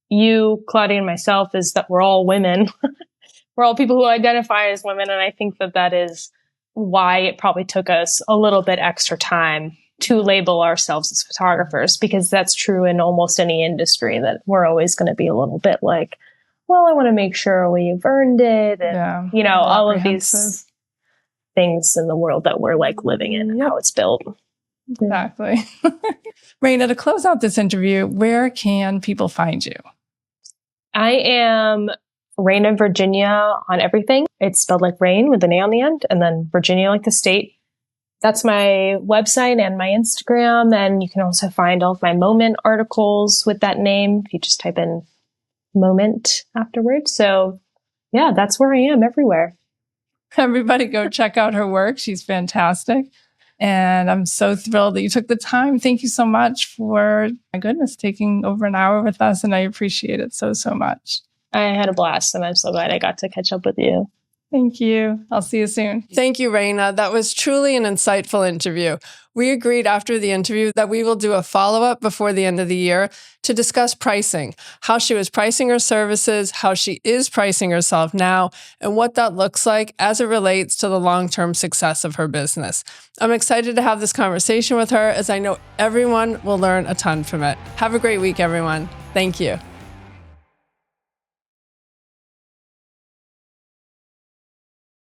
you, Claudia, and myself is that we're all women. We're all people who identify as women. And I think that is why it probably took us a little bit extra time to label ourselves as photographers, because that's true in almost any industry, that we're always going to be a little bit like, well, I want to make sure we've earned it. And, you know, all of these things in the world that we're like living in and how it's built. Exactly. Raina, to close out this interview, where can people find you? I am Raina Virginia on everything. It's spelled like rain with an A on the end, and then Virginia like the state. That's my website and my Instagram. And you can also find all of my Moment articles with that name if you just type in Moment afterwards. So yeah, that's where I am everywhere. Everybody go check out her work. She's fantastic. And I'm so thrilled that you took the time. Thank you so much for, my goodness, taking over an hour with us. And I appreciate it so, so much. I had a blast and I'm so glad I got to catch up with you. Thank you. I'll see you soon. Thank you, Raina. That was truly an insightful interview. We agreed after the interview that we will do a follow-up before the end of the year to discuss pricing, how she was pricing her services, how she is pricing herself now, and what that looks like as it relates to the long-term success of her business. I'm excited to have this conversation with her, as I know everyone will learn a ton from it. Have a great week, everyone. Thank you.